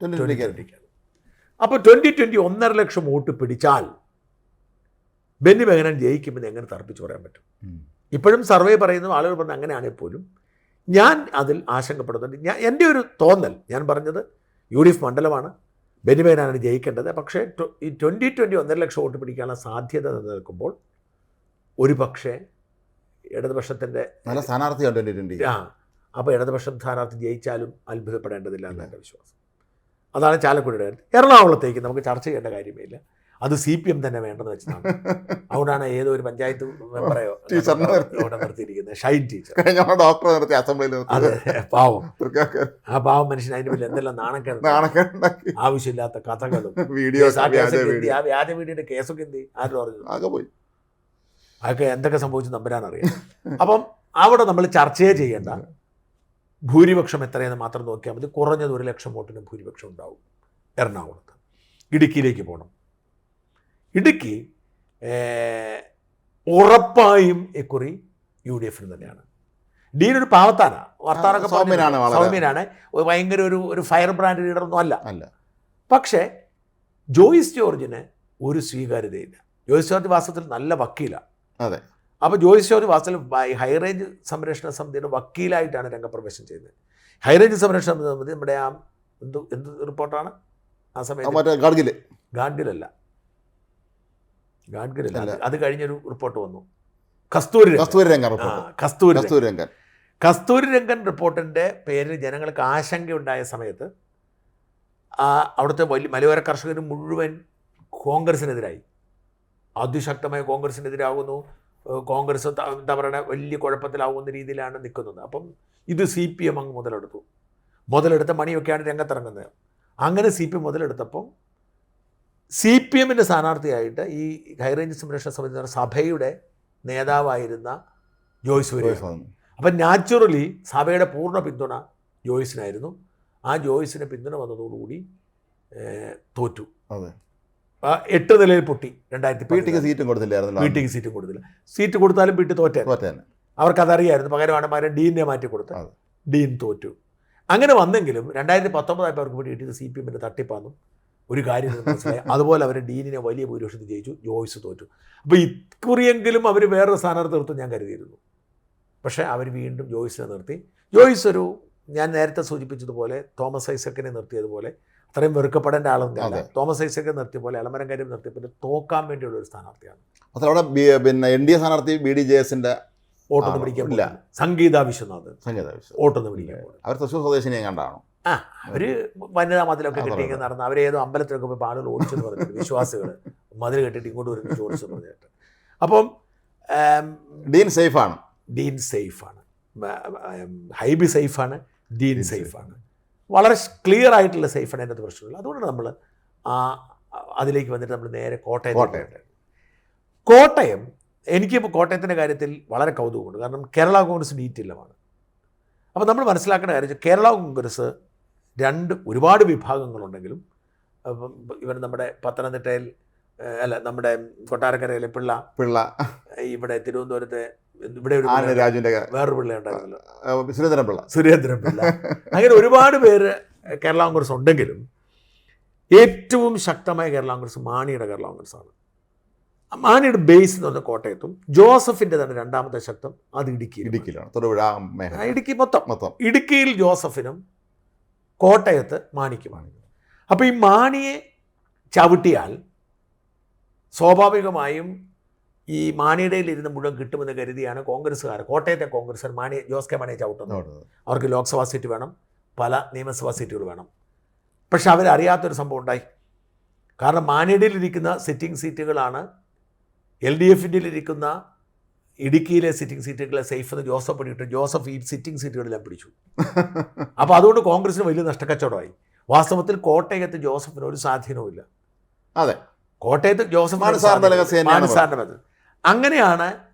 2020. അപ്പോൾ 2020 1.5 ലക്ഷം വോട്ട് പിടിച്ചാൽ ബെന്നി ബെഹനാൻ ജയിക്കുമെന്ന് എങ്ങനെ തർപ്പിച്ച് പറയാൻ പറ്റും? ഇപ്പോഴും സർവേ പറയുന്നു, ആളുകൾ പറഞ്ഞു അങ്ങനെയാണെങ്കിൽ പോലും ഞാൻ അതിൽ ആശങ്കപ്പെടുന്നുണ്ട്. എൻ്റെ ഒരു തോന്നൽ, ഞാൻ പറഞ്ഞത് UDF മണ്ഡലമാണ്, ബെന്നി ബെഹനാനാണ് ജയിക്കേണ്ടത്. പക്ഷേ ഈ 2020 1.5 ലക്ഷം വോട്ട് പിടിക്കാനുള്ള സാധ്യത നിലനിൽക്കുമ്പോൾ ഒരു പക്ഷേ ഇടതുപക്ഷത്തിൻ്റെ നല്ല സ്ഥാനാർത്ഥിയാണ് 2020. അപ്പോൾ ഇടതുപക്ഷം സ്ഥാനാർത്ഥി ജയിച്ചാലും അത്ഭുതപ്പെടേണ്ടതില്ല എന്നാണ് എൻ്റെ വിശ്വാസം. അതാണ് ചാലക്കുടിയുടെ കാര്യം. എറണാകുളത്തേക്ക് നമുക്ക് ചർച്ച ചെയ്യേണ്ട കാര്യമേ ഇല്ല. അത് CPM തന്നെ വേണ്ടെന്ന് വെച്ചതാണ്. അതുകൊണ്ടാണ് ഏതോ ഒരു പഞ്ചായത്ത് മെമ്പറയോ അവിടെ നിർത്തിയിരിക്കുന്നത്, ഷൈൻ ടീച്ചർ. ഡോക്ടറെ നിർത്തി അസംബ്ലിയിൽ. അതെ, പാവം. ആ പാവം മനുഷ്യൻ അതിന് വലിയ എന്തെല്ലാം നാണക്കേട്, ആവശ്യമില്ലാത്ത കഥകളും ആ വ്യാജ വീഡിയോയുടെ കേസൊക്കെ എന്ത് ആരും പറഞ്ഞു, അതൊക്കെ എന്തൊക്കെ സംഭവിച്ചു നമ്പരാനറിയാം. അപ്പം അവിടെ നമ്മൾ ചർച്ചയെ ചെയ്യേണ്ട ഭൂരിപക്ഷം എത്രയെന്ന് മാത്രം നോക്കിയാൽ മതി. കുറഞ്ഞത് 1 ലക്ഷം വോട്ടിന് ഭൂരിപക്ഷം ഉണ്ടാവും എറണാകുളത്ത്. ഇടുക്കിയിലേക്ക് പോകണം. ഇടുക്കി ഉറപ്പായും ഇക്കുറി UDF തന്നെയാണ്. ഡീൻ ഒരു പാവത്താനാണ്, വർത്താനൊക്കെ സൗമ്യനാണ്, ഭയങ്കര ഒരു ഫയർ ബ്രാൻഡ് ലീഡറൊന്നും അല്ല. പക്ഷേ ജോയിസ് ജോർജിന് ഒരു സ്വീകാര്യതയില്ല. ജോയിസ് ജോർജ് വാസ്തവത്തിൽ നല്ല വക്കീലാണ്. അതെ. അപ്പോൾ ജോയിസ് ജോർജ് വാസ്തവത്തിൽ ഹൈറേഞ്ച് സംരക്ഷണ സമിതിയുടെ വക്കീലായിട്ടാണ് രംഗപ്രവേശം ചെയ്യുന്നത്. ഹൈറേഞ്ച് സംരക്ഷണ സമിതി നമ്മുടെ എന്ത് റിപ്പോർട്ടാണ് ആ സമയത്ത്? ഗാഡ്ഗിലല്ല, അത് കഴിഞ്ഞൊരു റിപ്പോർട്ട് വന്നു, കസ്തൂരി രംഗൻ റിപ്പോർട്ടിൻ്റെ പേരിൽ ജനങ്ങൾക്ക് ആശങ്കയുണ്ടായ സമയത്ത് അവിടുത്തെ മലയോര കർഷകർ മുഴുവൻ കോൺഗ്രസിനെതിരായി, അതിശക്തമായ കോൺഗ്രസിനെതിരാകുന്നു. കോൺഗ്രസ് എന്താ പറയുക, വലിയ കുഴപ്പത്തിലാവുന്ന രീതിയിലാണ് നിൽക്കുന്നത്. അപ്പം ഇത് CPM അങ്ങ് മുതലെടുത്ത മണിയൊക്കെയാണ് രംഗത്തിറങ്ങുന്നത്. അങ്ങനെ CPM മുതലെടുത്തപ്പം CPMൻ്റെ സ്ഥാനാർത്ഥിയായിട്ട് ഈ ഹൈറേഞ്ച് സംരക്ഷണ സമിതി സഭയുടെ നേതാവായിരുന്ന ജോയ്സ് വരികയാണ്. അപ്പം നാച്ചുറലി സഭയുടെ പൂർണ്ണ പിന്തുണ ജോയ്സിനായിരുന്നു. ആ ജോയ്സിന് പിന്തുണ വന്നതോടുകൂടി തോറ്റു. 8 നിലയിൽ പൊട്ടി. 2010 സീറ്റും കൊടുത്തില്ലായിരുന്നു. വീട്ടിക്ക് സീറ്റും കൊടുത്തില്ല. സീറ്റ് കൊടുത്താലും വീട്ടിൽ തോറ്റേനെ. അവർക്കതറിയായിരുന്നു. പകരമാണ് ഡീനിനെ മാറ്റി കൊടുത്ത് ഡീൻ തോറ്റു. അങ്ങനെ വന്നെങ്കിലും 2019 ആയപ്പോൾ അവർക്ക് വേണ്ടി കിട്ടിയത് CPMൻ്റെ തട്ടിപ്പാന്നും ഒരു കാര്യം മനസ്സിലായി. അതുപോലെ അവർ ഡീനിനെ വലിയ ഭൂരിപക്ഷത്തിൽ ജയിച്ചു, ജോയ്സ് തോറ്റു. അപ്പോൾ ഇക്കുറിയെങ്കിലും അവർ വേറൊരു സ്ഥാനാർത്ഥി നിർത്തും ഞാൻ കരുതിയിരുന്നു. പക്ഷേ അവർ വീണ്ടും ജോയ്സിനെ നിർത്തി. ജോയ്സ് ഞാൻ നേരത്തെ സൂചിപ്പിച്ചതുപോലെ തോമസ് ഐസക്കിനെ നിർത്തിയതുപോലെ അത്രയും വെറുക്കപ്പെടേണ്ട ആളൊന്നും തോമസ് ഐസക്കിനെ നിർത്തിയ പോലെ എളമരം കാര്യം നിർത്തിയപ്പോൾ തോക്കാൻ വേണ്ടിയുള്ള ഒരു സ്ഥാനാർത്ഥിയാണ്. അതവിടെ പിന്നെ NDA സ്ഥാനാർത്ഥി BDJSന്റെ വോട്ടൊന്നും പിടിക്കാനില്ല. സംഗീത വിശ്വനാഥ് വോട്ടൊന്നും പിടിക്കാൻ. അവർ തൃശ്ശൂർ സ്വദേശിനെയും കണ്ടാണോ? അവർ വനിതാ മതിലൊക്കെ കെട്ടിയെങ്കിൽ നടന്ന് അവരേതോ അമ്പലത്തിലൊക്കെ പോയി ആളുകൾ ഓടിച്ചെന്ന് പറഞ്ഞിട്ട് വിശ്വാസികൾ മതിൽ കെട്ടിട്ട് ഇങ്ങോട്ട് വരുന്ന ഓടിച്ചെന്ന് പറഞ്ഞിട്ട്. അപ്പം ഡീൻ സേഫാണ്. ഹൈബി സേഫാണ്, ഡീൻ സേഫാണ്. വളരെ ക്ലിയർ ആയിട്ടുള്ള സേഫാണ്. അതിനകത്ത് പ്രശ്നമില്ല. അതുകൊണ്ടാണ് നമ്മൾ അതിലേക്ക് വന്നിട്ട് നമ്മൾ നേരെ കോട്ടയം എനിക്കിപ്പോൾ കോട്ടയത്തിൻ്റെ കാര്യത്തിൽ വളരെ കൗതുകമുണ്ട്. കാരണം കേരള കോൺഗ്രസ് ഡീറ്റില്ലമാണ്. അപ്പോൾ നമ്മൾ മനസ്സിലാക്കേണ്ട കാര്യം, കേരള കോൺഗ്രസ് ഒരുപാട് വിഭാഗങ്ങളുണ്ടെങ്കിലും ഇവർ നമ്മുടെ പത്തനംതിട്ടയിൽ നമ്മുടെ കൊട്ടാരക്കരയിലെ പിള്ള, ഇവിടെ തിരുവനന്തപുരത്തെ ഇവിടെ ഒരു വേറൊരു പിള്ള ഉണ്ടായിരുന്നല്ലോ, സുരേന്ദ്രൻ പിള്ള, അങ്ങനെ ഒരുപാട് പേര് കേരള കോൺഗ്രസ് ഉണ്ടെങ്കിലും ഏറ്റവും ശക്തമായ കേരള കോൺഗ്രസ് മാണിയുടെ കേരള കോൺഗ്രസ് ആണ്. മാണിയുടെ ബേസ് എന്ന് പറഞ്ഞാൽ കോട്ടയത്തും, ജോസഫിൻ്റെ തന്നെ രണ്ടാമത്തെ ശക്തം അത് ഇടുക്കിയിലാണ്. ഇടുക്കി മൊത്തം ഇടുക്കിയിൽ ജോസഫിനും കോട്ടയത്ത് മാണിക്കുമാണ്. അപ്പോൾ ഈ മാണിയെ ചവിട്ടിയാൽ സ്വാഭാവികമായും ഈ മാണിയുടെയിലിരുന്ന് മുഴുവൻ കിട്ടുമെന്ന് കരുതിയാണ് കോട്ടയത്തെ കോൺഗ്രസ്സുകാർ ജോസ് കെ മാണിയെ ചവിട്ടുന്നത്. അവർക്ക് ലോക്സഭാ സീറ്റ് വേണം, പല നിയമസഭാ സീറ്റുകൾ വേണം. പക്ഷെ അവരറിയാത്തൊരു സംഭവം ഉണ്ടായി. കാരണം മാണിയുടെയിലിരിക്കുന്ന സിറ്റിംഗ് സീറ്റുകളാണ് LDFിൻ്റെയിലിരിക്കുന്ന ഇടുക്കിയിലെ സിറ്റിംഗ് സീറ്റുകളെ സേഫ് എന്ന് ജോസഫ് പണിയിട്ട് ജോസഫ് ഈ സിറ്റിംഗ് സീറ്റുകളെല്ലാം പിടിച്ചു. അപ്പോൾ അതുകൊണ്ട് കോൺഗ്രസിന് വലിയ നഷ്ടക്കച്ചവടമായി. വാസ്തവത്തിൽ കോട്ടയത്ത് ജോസഫിന് ഒരു സ്വാധീനവുമില്ല. അതെ, കോട്ടയത്ത് ജോസഫ് അങ്ങനെയാണ്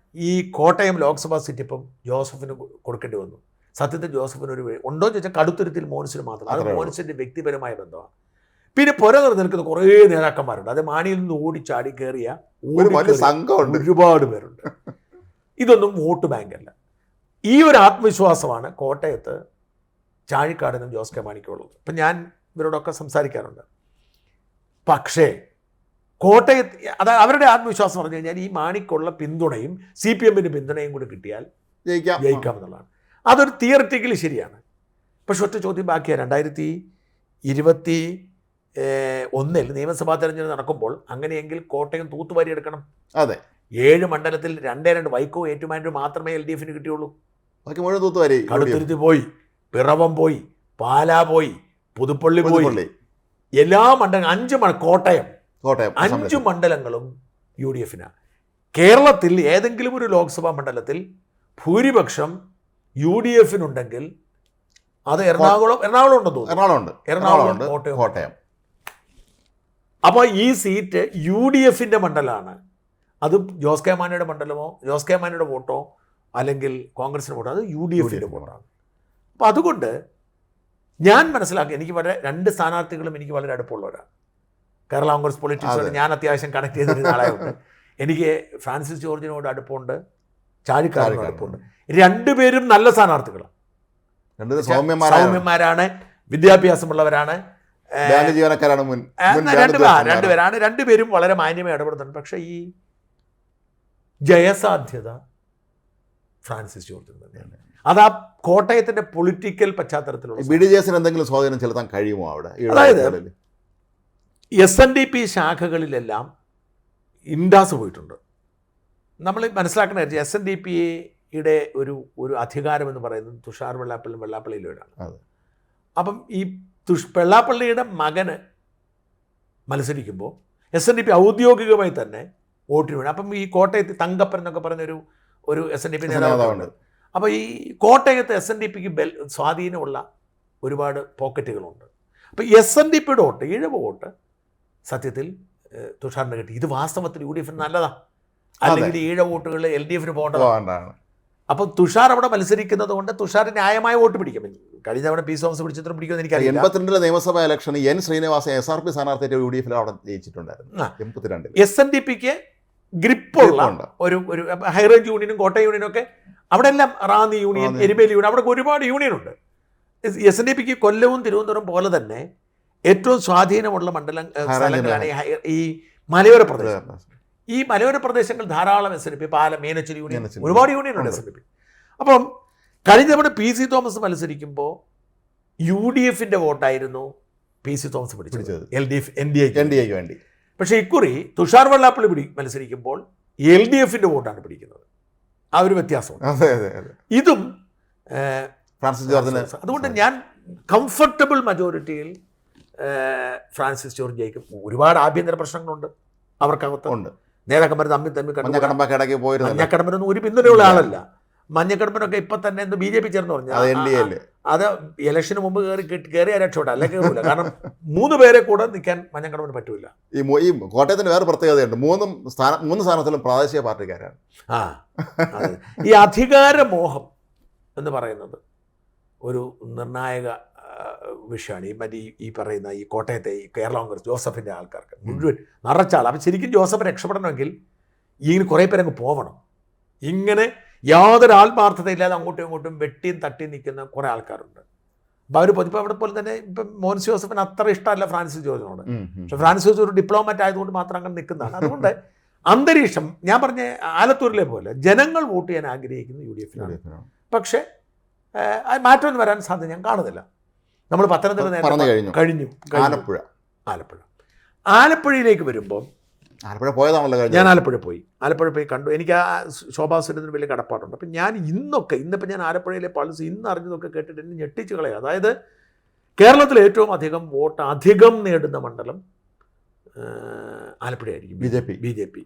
ഈ കോട്ടയം ലോക്സഭാ സീറ്റ് ഇപ്പം ജോസഫിന് കൊടുക്കേണ്ടി വന്നു. സത്യത്തിൽ ജോസഫിന് ഒരു ഉണ്ടോ എന്ന് ചോദിച്ചാൽ കടുത്തുരുത്തിൽ മോൻസിന് മാത്രം. അത് മോൻസിൻ്റെ വ്യക്തിപരമായ ബന്ധമാണ്. പിന്നെ നിൽക്കുന്ന കുറേ നേതാക്കന്മാരുണ്ട്. അത് മാണിയിൽ നിന്ന് ഓടിച്ചാടി കയറിയ ഒരുപാട് പേരുണ്ട്. ഇതൊന്നും വോട്ട് ബാങ്കല്ല. ഈ ഒരു ആത്മവിശ്വാസമാണ് കോട്ടയത്ത് ചാഴിക്കാടിനും ജോസ് കെ മാണിക്കുള്ളത്. ഇപ്പം ഞാൻ ഇവരോടൊക്കെ സംസാരിക്കാറുണ്ട്. പക്ഷേ കോട്ടയത്ത് അവരുടെ ആത്മവിശ്വാസം പറഞ്ഞു കഴിഞ്ഞാൽ ഈ മാണിക്കുള്ള പിന്തുണയും CPMൻ്റെ പിന്തുണയും കൂടി കിട്ടിയാൽ ജയിക്കാമെന്നുള്ളതാണ്. അതൊരു തിയററ്റിക്കലി ശരിയാണ്. പക്ഷെ ഒറ്റ ചോദ്യം ബാക്കിയാണ്. 2021 നിയമസഭാ തെരഞ്ഞെടുപ്പ് നടക്കുമ്പോൾ അങ്ങനെയെങ്കിൽ കോട്ടയം തൂത്തുവാരി എടുക്കണം. അതെ, 7 മണ്ഡലത്തിൽ 2 വൈക്കോ ഏറ്റുമാനൂർ മാത്രമേ LDFിന് കിട്ടിയുള്ളൂ. കടുത്തുരുത്തി പോയി, പിറവം പോയി, പാലാ പോയി, പുതുപ്പള്ളി പോയി, എല്ലാ മണ്ഡലം കോട്ടയം 5 മണ്ഡലങ്ങളും UDFിനാണ്. കേരളത്തിൽ ഏതെങ്കിലും ഒരു ലോക്സഭാ മണ്ഡലത്തിൽ ഭൂരിപക്ഷം UDFിനുണ്ടെങ്കിൽ അത് എറണാകുളം ഉണ്ടെന്ന് തോന്നുന്നു. എറണാകുളം, കോട്ടയം. അപ്പോൾ ഈ സീറ്റ് UDFിൻ്റെ മണ്ഡലമാണ്. അത് ജോസ് കെ മാണിയുടെ മണ്ഡലമോ ജോസ് കെ മാണിയുടെ വോട്ടോ അല്ലെങ്കിൽ കോൺഗ്രസിൻ്റെ വോട്ടോ, അത് UDFിൻ്റെ വോട്ടാണ്. അപ്പോൾ അതുകൊണ്ട് ഞാൻ മനസ്സിലാക്കി, എനിക്ക് വളരെ 2 സ്ഥാനാർത്ഥികളും എനിക്ക് വളരെ അടുപ്പമുള്ളവരാണ്. കേരള കോൺഗ്രസ് പൊളിറ്റിക്സോട് ഞാൻ അത്യാവശ്യം കണക്ട് ചെയ്തിരുന്ന ആളായുണ്ട്. എനിക്ക് ഫ്രാൻസിസ് ജോർജിനോട് അടുപ്പമുണ്ട്, ചാഴിക്കാരനോട് അടുപ്പമുണ്ട്. 2 പേരും നല്ല സ്ഥാനാർത്ഥികളാണ്, സൗമ്യന്മാരാണ്, വിദ്യാഭ്യാസമുള്ളവരാണ്, ബാങ്ക് ജീവനക്കാരാണ്. 2 പേരും വളരെ മാന്യമായി ഇടപെടുന്നുണ്ട്. പക്ഷേ ഈ ജയസാധ്യത ഫ്രാൻസിസ് ജോർജിന് തന്നെയാണ്. അത് ആ കോട്ടയത്തിന്റെ പൊളിറ്റിക്കൽ പശ്ചാത്തലത്തിലുള്ള BDJS എന്തെങ്കിലും സ്വാധീനം ചെലുത്താൻ കഴിയുമോ അവിടെ? അതായത് SNDP ശാഖകളിലെല്ലാം ഇൻഡാസ് പോയിട്ടുണ്ട്. നമ്മൾ മനസ്സിലാക്കുന്ന SNDPയുടെ ഒരു അധികാരം എന്ന് പറയുന്നത് തുഷാർ വെള്ളാപ്പള്ളിയിലാണ്. അപ്പം ഈ വെള്ളാപ്പള്ളിയുടെ മകന് മത്സരിക്കുമ്പോൾ SNDP ഔദ്യോഗികമായി തന്നെ വോട്ടിന് വേണം. അപ്പം ഈ കോട്ടയത്ത് തങ്കപ്പൻ എന്നൊക്കെ പറഞ്ഞൊരു SNDP നേതാവുണ്ട്. അപ്പോൾ ഈ കോട്ടയത്ത് SNDPക്ക് സ്വാധീനമുള്ള ഒരുപാട് പോക്കറ്റുകളുണ്ട്. അപ്പോൾ SNDPയുടെ വോട്ട്, ഈഴവ വോട്ട് സത്യത്തിൽ തുഷാറിന് കിട്ടി. ഇത് വാസ്തവത്തിൽ UDF നല്ലതാണ്, അല്ലെങ്കിൽ ഈഴവ വോട്ടുകൾ LDF പോകേണ്ടതാണ്. അപ്പം തുഷാർ അവിടെ മത്സരിക്കുന്നത് കൊണ്ട് തുഷാർ ന്യായമായ വോട്ട് പിടിക്കും. കഴിഞ്ഞ തവണ പി തോമസ് പിടിച്ചിട്ടും പിടിക്കുമെന്ന് എനിക്കറിയില്ല. 82 നിയമസഭാ ഇലക്ഷന് N ശ്രീനിവാസൻ SRP സ്ഥാനാർത്ഥിയായിട്ട് UDF അവിടെ ജയിച്ചിട്ടുണ്ടായിരുന്നു. 82 SNDPക്ക് ഗ്രിപ്പുള്ള ഒരു ഹൈറേഞ്ച് യൂണിയനും കോട്ടയം യൂണിയനും ഒക്കെ അവിടെ എല്ലാം, റാന്നി യൂണിയൻ, എരുമേലി യൂണിയൻ, അവിടെ ഒരുപാട് യൂണിയനുണ്ട്. SNDPക്ക് കൊല്ലവും തിരുവനന്തപുരം പോലെ തന്നെ ഏറ്റവും സ്വാധീനമുള്ള സ്ഥലങ്ങളാണ് ഈ മലയോര പ്രദേശം. ഈ മലയോര പ്രദേശങ്ങൾ ധാരാളം SNDP, പാലം, മീനച്ചിൽ യൂണിയൻ, ഒരുപാട് യൂണിയനുണ്ട് SNDP. അപ്പം കഴിഞ്ഞ തവണ PC തോമസ് മത്സരിക്കുമ്പോൾ UDFന്റെ വോട്ടായിരുന്നു PC തോമസ് പിടിച്ചത്, LDF NDAക്ക് വേണ്ടി. പക്ഷേ ഇക്കുറി തുഷാർ വെള്ളാപ്പള്ളി മത്സരിക്കുമ്പോൾ LDFന്റെ വോട്ടാണ് പിടിക്കുന്നത്. ആ ഒരു വ്യത്യാസമുണ്ട്. ഇതും ഫ്രാൻസിസ് ജോർജിന്. അതുകൊണ്ട് ഞാൻ കംഫർട്ടബിൾ മജോറിറ്റിയിൽ ഫ്രാൻസിസ് ജോർജ് ജയിക്കും. ഒരുപാട് ആഭ്യന്തര പ്രശ്നങ്ങളുണ്ട് അവർക്കകത്തുണ്ട്. നേതാക്കന്മാർ തമ്മിൽ മഞ്ഞക്കടമ്പനൊന്നും ഒരു പിന്തുണയുള്ള ആളല്ല. മഞ്ഞക്കടമ്പനൊക്കെ ഇപ്പം തന്നെ BJP ചേർന്ന് പറഞ്ഞു. അത് ഇലക്ഷന് മുമ്പ് കയറിയ രക്ഷപ്പെട്ട, അല്ല കയറില്ല. കാരണം 3 പേരെ കൂടെ നിൽക്കാൻ മഞ്ഞക്കടമ്പന് പറ്റൂല. ഈ കോട്ടയത്തിന് വേറെ പ്രത്യേകതയുണ്ട്, 3 സ്ഥാനത്തിലും പ്രാദേശിക പാർട്ടിക്കാരാണ്. ഈ അധികാരമോഹം എന്ന് പറയുന്നത് ഒരു നിർണായക വിഷയമാണ്. ഈ പറയുന്ന ഈ കോട്ടയത്തെ ഈ കേരള കോൺഗ്രസ് ജോസഫിൻ്റെ ആൾക്കാർക്ക് മുഴുവൻ നിറച്ചാൾ. അപ്പം ശരിക്കും ജോസഫ് രക്ഷപ്പെടണമെങ്കിൽ ഇങ്ങനെ കുറേ പേരങ്ങ് പോവണം. ഇങ്ങനെ യാതൊരു ആത്മാർത്ഥതയില്ലാതെ അങ്ങോട്ടും ഇങ്ങോട്ടും വെട്ടിയും തട്ടി നിൽക്കുന്ന കുറേ ആൾക്കാരുണ്ട്. അപ്പോൾ അവർ ഇപ്പോൾ അവിടെ പോലെ തന്നെ ഇപ്പം മോൻസ് ജോസഫിന് അത്ര ഇഷ്ടമല്ല ഫ്രാൻസിസ് ജോർജിനോട്. പക്ഷെ ഫ്രാൻസിസ് ജോർജ് ഒരു ഡിപ്ലോമാറ്റ് ആയതുകൊണ്ട് മാത്രം അങ്ങനെ നിൽക്കുന്നതാണ്. അതുകൊണ്ട് അന്തരീക്ഷം ഞാൻ പറഞ്ഞ ആലത്തൂരിലെ പോലെ ജനങ്ങൾ വോട്ട് ചെയ്യാൻ ആഗ്രഹിക്കുന്ന UDFനാണ്. പക്ഷേ മാറ്റമൊന്നും വരാൻ സാധ്യത ഞാൻ കാണുന്നില്ല. നമ്മൾ പത്തനംതിട്ട കഴിഞ്ഞു. ആലപ്പുഴയിലേക്ക് വരുമ്പോൾ ആലപ്പുഴ പോയതാണല്ലോ. ഞാൻ ആലപ്പുഴ പോയി കണ്ടു. എനിക്ക് ആ ശോഭാ സുരേന്ദ്രന് വലിയ കടപ്പാടുണ്ട്. അപ്പം ഞാൻ ഇന്നിപ്പോൾ ഞാൻ ആലപ്പുഴയിലെ പൾസ് ഇന്ന് അറിഞ്ഞതൊക്കെ കേട്ടിട്ട് എന്നെ ഞെട്ടിച്ച് കളയാം. അതായത് കേരളത്തിലെ ഏറ്റവും വോട്ട് അധികം നേടുന്ന മണ്ഡലം ആലപ്പുഴയായിരിക്കും, BJP.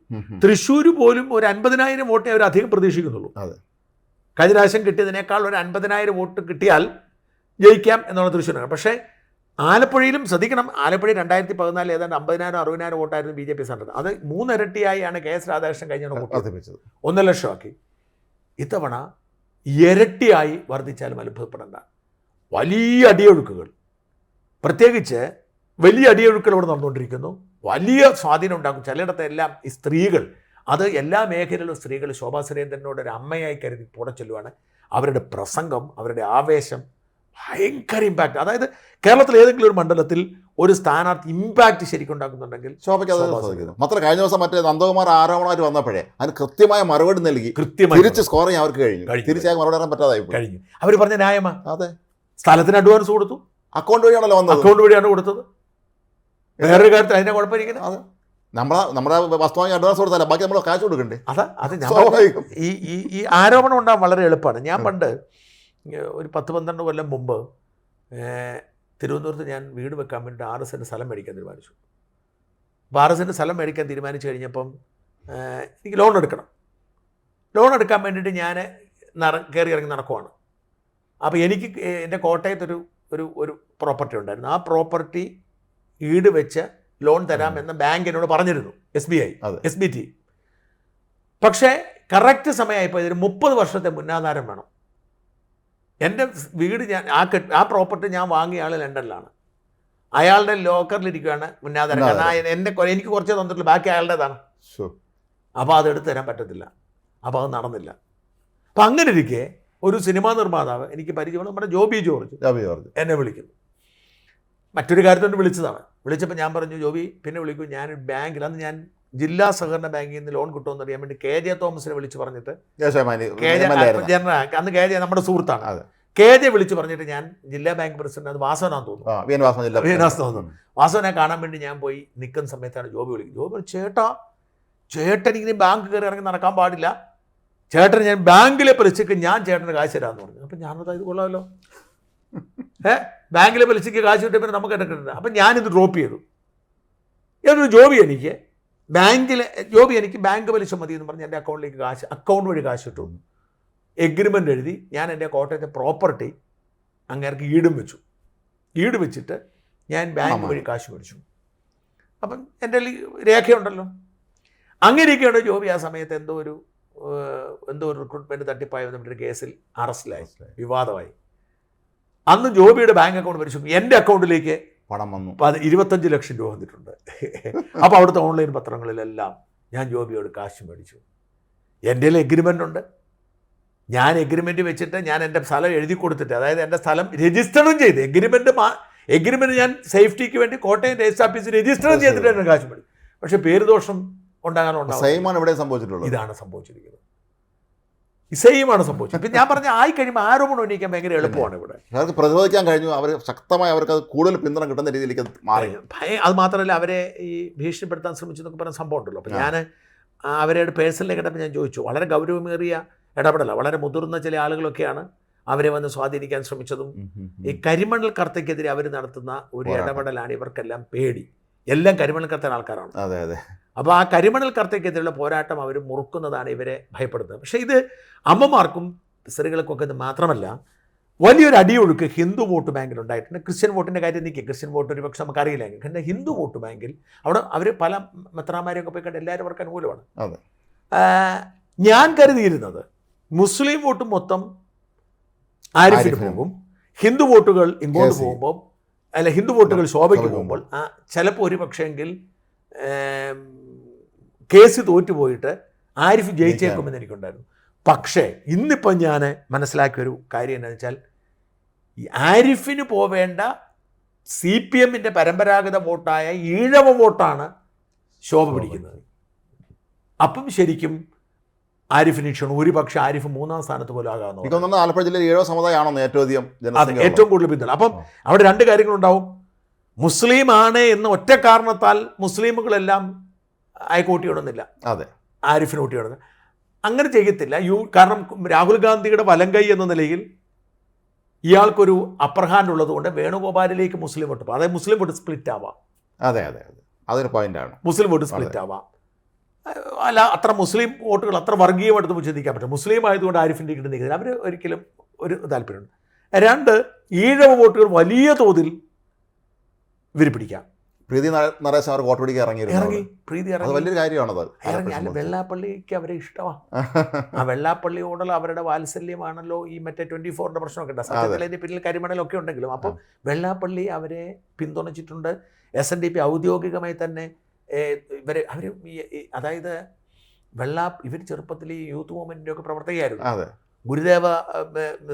തൃശ്ശൂർ പോലും ഒരു 50,000 വോട്ടേ അവർ അധികം പ്രതീക്ഷിക്കുന്നുള്ളൂ. കഴിഞ്ഞ പ്രാവശ്യം കിട്ടിയതിനേക്കാൾ ഒരു 50,000 വോട്ട് കിട്ടിയാൽ ജയിക്കാം എന്നുള്ള തൃശ്ശൂരാണ്. പക്ഷേ ആലപ്പുഴയിലും ശ്രദ്ധിക്കണം, ആലപ്പുഴ 2014 ഏതാണ്ട് 50,000-60,000 വോട്ടായിരുന്നു BJP സ്ഥാനത്ത്. അത് 3 ഇരട്ടിയായാണ് KS രാധാകൃഷ്ണൻ കഴിഞ്ഞ വർദ്ധിപ്പിച്ചത്, 1 ലക്ഷമാക്കി. ഇത്തവണ ഇരട്ടിയായി വർദ്ധിച്ചാലും അത്ഭുതപ്പെടേണ്ട. വലിയ അടിയൊഴുക്കുകൾ, പ്രത്യേകിച്ച് വലിയ അടിയൊഴുക്കുകൾ ഇവിടെ നടന്നുകൊണ്ടിരിക്കുന്നു. വലിയ സ്വാധീനം ഉണ്ടാക്കും. ചിലയിടത്തെല്ലാം ഈ സ്ത്രീകൾ, അത് എല്ലാ മേഖലയിലും സ്ത്രീകൾ ശോഭാ സുരേന്ദ്രനോട് ഒരു അമ്മയായി കരുതി കൂടെ ചെല്ലുവാണ്. അവരുടെ പ്രസംഗം, അവരുടെ ആവേശം ഭയങ്കര ഇമ്പാക്റ്റ്. അതായത് കേരളത്തിൽ ഏതെങ്കിലും ഒരു മണ്ഡലത്തിൽ ഒരു സ്ഥാനാർത്ഥി ഇമ്പാക്റ്റ് ശരിക്കും ഉണ്ടാക്കുന്നുണ്ടെങ്കിൽ ശോഭയ്ക്ക് അത് സാധിക്കുന്നു. മാത്രം കഴിഞ്ഞ ദിവസം മറ്റേ നന്ദകുമാർ ആരോപണമായിട്ട് വന്നപ്പോഴേ അതിന് കൃത്യമായ മറുപടി നൽകി, തിരിച്ച് സ്കോർ ചെയ്യാൻ അവർക്ക് കഴിഞ്ഞു. തിരിച്ചാൽ മറുപടി പറയാൻ പറ്റാതായി കഴിഞ്ഞു. അവർ പറഞ്ഞ ന്യായമാ. അതെ, സ്ഥലത്തിന് അഡ്വാൻസ് കൊടുത്തു, അക്കൗണ്ട് വഴിയാണല്ലോ വന്നത്. അക്കൗണ്ട് വഴിയാണ് കൊടുത്തത്. വേറൊരു കാര്യത്തിൽ അതിനെ കുഴപ്പമിരിക്കുന്നത് അതെ, നമ്മുടെ വസ്തുവാങ്ങി അഡ്വാൻസ് കൊടുത്താലേ ബാക്കി നമ്മൾ കാശ് കൊടുക്കണ്ടേ. അത് ഈ ആരോപണം ഉണ്ടാകാൻ വളരെ എളുപ്പമാണ്. ഞാൻ പണ്ട് ഒരു 10-12 കൊല്ലം മുമ്പ് തിരുവനന്തപുരത്ത് ഞാൻ വീട് വെക്കാൻ വേണ്ടിയിട്ട് 6 സെൻറ്റ് സ്ഥലം മേടിക്കാൻ തീരുമാനിച്ചു. അപ്പോൾ 6 സെൻറ്റ് സ്ഥലം മേടിക്കാൻ തീരുമാനിച്ചു കഴിഞ്ഞപ്പം എനിക്ക് ലോൺ എടുക്കാൻ വേണ്ടിയിട്ട് ഞാൻ കയറി ഇറങ്ങി നടക്കുവാണ്. അപ്പോൾ എനിക്ക് എൻ്റെ കോട്ടയത്തൊരു ഒരു പ്രോപ്പർട്ടി ഉണ്ടായിരുന്നു. ആ പ്രോപ്പർട്ടി ഈട് വെച്ച് ലോൺ തരാമെന്ന് ബാങ്ക് എന്നോട് പറഞ്ഞിരുന്നു, SBT. പക്ഷേ കറക്റ്റ് സമയമായപ്പോൾ ഇതിന് 30 വർഷത്തെ മുന്നാധാരം വേണം. എൻ്റെ വീട് ഞാൻ ആ പ്രോപ്പർട്ടി ഞാൻ വാങ്ങിയ ആൾ ലണ്ടനിലാണ്. അയാളുടെ ലോക്കറിലിരിക്കുകയാണ് മുന്നാധാരം. കാരണം എനിക്ക് കുറച്ചേ തന്നിട്ടുള്ളൂ, ബാക്കി അയാളുടേതാണ്. അപ്പോൾ അതെടുത്ത് തരാൻ പറ്റത്തില്ല. അപ്പോൾ അത് നടന്നില്ല. അപ്പം അങ്ങനെ ഇരിക്കെ ഒരു സിനിമാ നിർമ്മാതാവ് എനിക്ക് പരിചയമുള്ള നമ്മുടെ ജോബി ജോർജ് എന്നെ വിളിക്കുന്നു. മറ്റൊരു കാര്യത്തോട് വിളിച്ചതാണ്. വിളിച്ചപ്പോൾ ഞാൻ പറഞ്ഞു, ജോബി പിന്നെ വിളിക്കൂ, ഞാൻ ബാങ്കിൽ, അന്ന് ഞാൻ ജില്ലാ സഹകരണ ബാങ്കിൽ നിന്ന് ലോൺ കിട്ടുമെന്ന് അറിയാൻ വേണ്ടി KJ തോമസിനെ വിളിച്ച് പറഞ്ഞിട്ട്, അന്ന് KJ നമ്മുടെ സുഹൃത്താണ്, KJ വിളിച്ച് പറഞ്ഞിട്ട് ഞാൻ ജില്ലാ ബാങ്ക് പ്രസിഡന്റ്, അത് വാസവനാന്ന് തോന്നുന്നു, വാസവനെ കാണാൻ വേണ്ടി ഞാൻ പോയി നിൽക്കുന്ന സമയത്താണ് ജോബി വിളിക്കുന്നത്. ജോബി ചേട്ടൻ ഇങ്ങനെ ബാങ്ക് കയറി ഇറങ്ങി നടക്കാൻ പാടില്ല, ചേട്ടൻ ഞാൻ ബാങ്കിലെ പലിശയ്ക്ക് ഞാൻ ചേട്ടന് കാശ് തരാമെന്ന് പറഞ്ഞു. അപ്പം ഞാനത് ഇത് കൊള്ളാമല്ലോ, ബാങ്കിലെ പലിശയ്ക്ക് കാശ് കിട്ടിയ പിന്നെ നമുക്ക് കിട്ടുന്നത്. അപ്പം ഞാനിത് ഡ്രോപ്പ് ചെയ്തു. ഏതൊരു ജോബി എനിക്ക് ബാങ്ക് പലിശ മതി എന്ന് പറഞ്ഞ് എൻ്റെ അക്കൗണ്ട് വഴി കാശ് ഇട്ടു. എഗ്രിമെൻ്റ് എഴുതി ഞാൻ എൻ്റെ കോട്ടയത്തെ പ്രോപ്പർട്ടി അങ്ങേർക്ക് ഈട് വെച്ചിട്ട് ഞാൻ ബാങ്ക് വഴി കാശ് മേടിച്ചു. അപ്പം എൻ്റെ രേഖയുണ്ടല്ലോ. അങ്ങനെയൊക്കെയാണ് ജോബി ആ സമയത്ത് എന്തോ ഒരു റിക്രൂട്ട്മെൻറ്റ് തട്ടിപ്പായി വന്നിട്ടൊരു കേസിൽ അറസ്റ്റിലായി, വിവാദമായി. അന്ന് ജോബിയുടെ ബാങ്ക് അക്കൗണ്ട് പരിശോധിച്ചു, എൻ്റെ അക്കൗണ്ടിലേക്ക് പണം വന്നു. 25 ലക്ഷം രൂപ വന്നിട്ടുണ്ട്. അപ്പോൾ അവിടുത്തെ ഓൺലൈൻ പത്രങ്ങളിലെല്ലാം ഞാൻ ജോബിയോട് കാശ് മേടിച്ചു. എൻ്റെ എഗ്രിമെൻ്റ് ഉണ്ട്. ഞാൻ എഗ്രിമെൻ്റ് വെച്ചിട്ട് ഞാൻ എൻ്റെ സ്ഥലം എഴുതി കൊടുത്തിട്ട്, അതായത് എൻ്റെ സ്ഥലം രജിസ്റ്ററും ചെയ്ത്, എഗ്രിമെൻ്റ് ഞാൻ സേഫ്റ്റിക്ക് വേണ്ടി കോട്ടയം രജിസ്റ്റർ ഓഫീസിൽ രജിസ്റ്ററും ചെയ്തിട്ട് എൻ്റെ കാശ് മേടിച്ചു. പക്ഷേ പേരുദോഷം ഇതാണ് സംഭവിച്ചിരിക്കുന്നത്. സെയിമാണ് സംഭവിച്ചത്. പിന്നെ ഞാൻ പറഞ്ഞ ആയി കഴിയുമ്പോൾ ആരോപണം ഉന്നയിക്കാൻ ഭയങ്കര എളുപ്പമാണ്. ഇവിടെ അവർക്ക് പ്രതിരോധിക്കാൻ കഴിഞ്ഞു, അവർ ശക്തമായി അവർക്ക് അത് കൂടുതൽ പിന്തുണ കിട്ടുന്ന രീതിയിലേക്ക് മാറി. അത് മാത്രമല്ല, അവരെ ഈ ഭീഷണിപ്പെടുത്താൻ ശ്രമിച്ചു എന്നൊക്കെ പറഞ്ഞ സംഭവം ഉണ്ടല്ലോ. അപ്പം ഞാൻ അവരുടെ പേഴ്സണലിലേക്ക് കേട്ടപ്പോൾ ഞാൻ ചോദിച്ചു, വളരെ ഗൗരവമേറിയ ഇടപെടല, വളരെ മുതിർന്ന ചില ആളുകളൊക്കെയാണ് അവരെ വന്ന് സ്വാധീനിക്കാൻ ശ്രമിച്ചതും. ഈ കരിമണൽ കർത്തയ്ക്കെതിരെ അവർ നടത്തുന്ന ഒരു ഇടപെടലാണ് ഇവർക്കെല്ലാം പേടി. എല്ലാം കരിമണൽ കർത്തയുടെ ആൾക്കാരാണ്. അപ്പോൾ ആ കരിമണൽ കർത്തയ്ക്കെതിരെയുള്ള പോരാട്ടം അവർ മുറുക്കുന്നതാണ് ഇവരെ ഭയപ്പെടുന്നത്. പക്ഷേ ഇത് അമ്മമാർക്കും സ്ത്രീകൾക്കൊക്കെ ഇത് മാത്രമല്ല, വലിയൊരു അടിയൊഴുക്ക് ഹിന്ദു വോട്ട് ബാങ്കിൽ ഉണ്ടായിട്ടുണ്ട്. ക്രിസ്ത്യൻ വോട്ടിൻ്റെ കാര്യം നിൽക്കുക, ക്രിസ്ത്യൻ വോട്ട് ഒരു പക്ഷെ നമുക്കറിയില്ലെങ്കിൽ, കാരണം ഹിന്ദു വോട്ട് ബാങ്കിൽ അവിടെ അവർ പല മെത്രാമാരെയൊക്കെ പോയി കണ്ട് എല്ലാവരും അവർക്ക് അനുകൂലമാണ്. ഞാൻ കരുതിയിരുന്നത് മുസ്ലിം വോട്ട് മൊത്തം ആരിഫിന് പോകും, ഹിന്ദു വോട്ടുകൾ ഇങ്ങോട്ട് പോകുമ്പോൾ, അല്ല ഹിന്ദു വോട്ടുകൾ ശോഭയ്ക്ക് പോകുമ്പോൾ ചിലപ്പോൾ ഒരു പക്ഷേങ്കിൽ കേസ് തോറ്റുപോയിട്ട് ആരിഫ് ജയിച്ചേക്കുമെന്ന് എനിക്കുണ്ടായിരുന്നു. പക്ഷേ ഇന്നിപ്പം ഞാൻ മനസ്സിലാക്കിയൊരു കാര്യം എന്താണെന്ന് വെച്ചാൽ, ഈ ആരിഫിന് പോവേണ്ട CPMൻ്റെ പരമ്പരാഗത വോട്ടായ ഈഴവ വോട്ടാണ് ശോഭ പിടിക്കുന്നത്. അപ്പം ശരിക്കും ആരിഫിന് ക്ഷണം, ഒരു പക്ഷേ ആരിഫ് 3ാം സ്ഥാനത്ത് പോലും ആകാവുന്ന ആലപ്പുഴ ജില്ലയിൽ ഈഴവ സമുദായമാണോ ഏറ്റവും കൂടുതൽ പിന്തുണ. അപ്പം അവിടെ രണ്ട് കാര്യങ്ങളുണ്ടാവും. മുസ്ലിം ആണ് എന്ന ഒറ്റ കാരണത്താൽ മുസ്ലിമുകളെല്ലാം അയക്ക് വോട്ടിയിടുന്നില്ല, ആരിഫിന് വോട്ടിയിടുന്നത് അങ്ങനെ ചെയ്യത്തില്ല. കാരണം രാഹുൽ ഗാന്ധിയുടെ വലങ്കൈ എന്ന നിലയിൽ ഇയാൾക്കൊരു അപ്പർ ഹാൻഡ് ഉള്ളതുകൊണ്ട് വേണുഗോപാലിലേക്ക് മുസ്ലിം വോട്ട് പോകും. അതായത് മുസ്ലിം വോട്ട് സ്പ്ലിറ്റ് ആവാം. അതൊരു പോയിന്റാണ്. മുസ്ലിം വോട്ട് സ്പ്ലിറ്റ് ആവാം. അല്ല, അത്ര മുസ്ലിം വോട്ടുകൾ അത്ര വർഗീയമായിട്ട് നമുക്ക് ചിന്തിക്കാൻ പറ്റും. മുസ്ലിം ആയതുകൊണ്ട് ആരിഫിൻ്റെ കിട്ടുന്നില്ല, അവർ ഒരിക്കലും ഒരു താല്പര്യമുണ്ട്. 2, ഈഴവ വോട്ടുകൾ വലിയ തോതിൽ ഇവർ പിടിക്കാം. പ്രീതി നരേശൻ അവർ വോട്ട് പിടിക്കാൻ ഇറങ്ങി. പ്രീതി വലിയൊരു കാര്യമാണത്. അല്ല, വെള്ളാപ്പള്ളിക്ക് അവരെ ഇഷ്ടമാണ്. ആ വെള്ളാപ്പള്ളിയോടുള്ള അവരുടെ വാത്സല്യമാണല്ലോ ഈ മറ്റേ 24ന്റെ പ്രശ്നമൊക്കെ ഉണ്ട്. സത്യത്തിൽ അതിൻ്റെ പിന്നിൽ കരിമണലൊക്കെ ഉണ്ടെങ്കിലും അപ്പം വെള്ളാപ്പള്ളി അവരെ പിന്തുണച്ചിട്ടുണ്ട്. SNDP ഔദ്യോഗികമായി തന്നെ അവർ അതായത് ഇവർ ചെറുപ്പത്തിൽ ഈ യൂത്ത് മൂവ്മെൻറ്റിൻ്റെ ഒക്കെ പ്രവർത്തകയായിരുന്നു. ഗുരുദേവ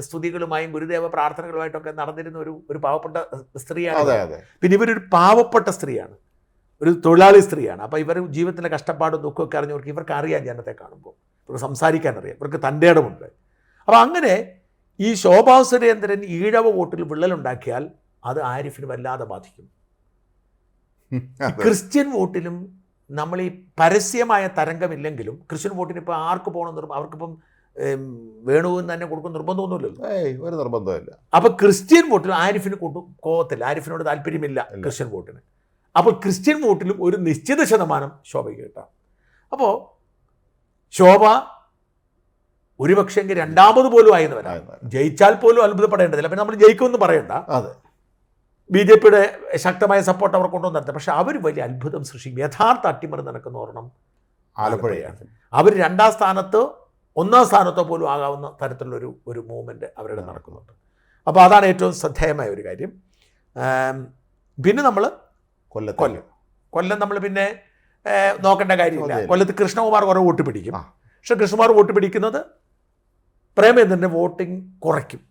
സ്തുതികളുമായും ഗുരുദേവ പ്രാർത്ഥനകളുമായിട്ടൊക്കെ നടന്നിരുന്ന ഒരു പാവപ്പെട്ട സ്ത്രീയാണ്. പിന്നെ ഇവരൊരു പാവപ്പെട്ട സ്ത്രീയാണ്, ഒരു തൊഴിലാളി സ്ത്രീയാണ്. അപ്പോൾ ഇവർ ജീവിതത്തിലെ കഷ്ടപ്പാടും ദുഃഖമൊക്കെ അറിഞ്ഞവർക്ക് ഇവർക്ക് അറിയാം, ജനത്തെ കാണുമ്പോൾ ഇവർക്ക് സംസാരിക്കാൻ അറിയാം, ഇവർക്ക് തൻ്റെ ഇടമുണ്ട്. അപ്പോൾ അങ്ങനെ ഈ ശോഭാ സുരേന്ദ്രൻ ഈഴവ വോട്ടിൽ വിള്ളലുണ്ടാക്കിയാൽ അത് ആരിഫിന് വല്ലാതെ ബാധിക്കും. ക്രിസ്ത്യൻ വോട്ടിലും നമ്മൾ ഈ പരസ്യമായ തരംഗമില്ലെങ്കിലും ക്രിസ്ത്യൻ വോട്ടിന് ഇപ്പോൾ ആർക്ക് പോകണം, അവർക്കിപ്പം വേണുവിന് തന്നെ കൊടുക്കുന്ന നിർബന്ധമൊന്നുമില്ലല്ലോ, ഒരു നിർബന്ധമില്ല. അപ്പോൾ ക്രിസ്ത്യൻ വോട്ടിൽ ആരിഫിന് പോകത്തില്ല, ആരിഫിനോട് താല്പര്യമില്ല ക്രിസ്ത്യൻ വോട്ടിന്. അപ്പോൾ ക്രിസ്ത്യൻ വോട്ടിലും ഒരു നിശ്ചിത ശതമാനം ശോഭയ്ക്ക് കിട്ടാം. അപ്പോൾ ശോഭ ഒരുപക്ഷെങ്കിൽ 2ാമത് പോലും ആയെന്ന് വരാം, ജയിച്ചാൽ പോലും അത്ഭുതപ്പെടേണ്ടതില്ല. പിന്നെ നമ്മൾ ജയിക്കുമെന്ന് പറയണ്ട, BJPയുടെ ശക്തമായ സപ്പോർട്ട് അവർ കൊണ്ടുവന്നിരുന്നത്. പക്ഷെ അവർ വലിയ അത്ഭുതം സൃഷ്ടിക്കും. യഥാർത്ഥ അട്ടിമറി നടക്കുന്ന ഒരെണ്ണം ആലപ്പുഴയാണ്. അവർ 2ാം സ്ഥാനത്തോ 1ാം സ്ഥാനത്തോ പോലും ആകാവുന്ന തരത്തിലുള്ളൊരു മൂവ്മെൻറ്റ് അവരുടെ നടക്കുന്നുണ്ട്. അപ്പോൾ അതാണ് ഏറ്റവും ശ്രദ്ധേയമായ ഒരു കാര്യം. പിന്നെ നമ്മൾ കൊല്ലം നമ്മൾ പിന്നെ നോക്കേണ്ട കാര്യമില്ല. കൊല്ലത്ത് കൃഷ്ണകുമാർ കുറേ വോട്ട് പിടിക്കും. പക്ഷെ കൃഷ്ണകുമാർ വോട്ട് പിടിക്കുന്നത് പ്രേമേന്ദ്രൻ്റെ വോട്ടിംഗ് കുറയ്ക്കും.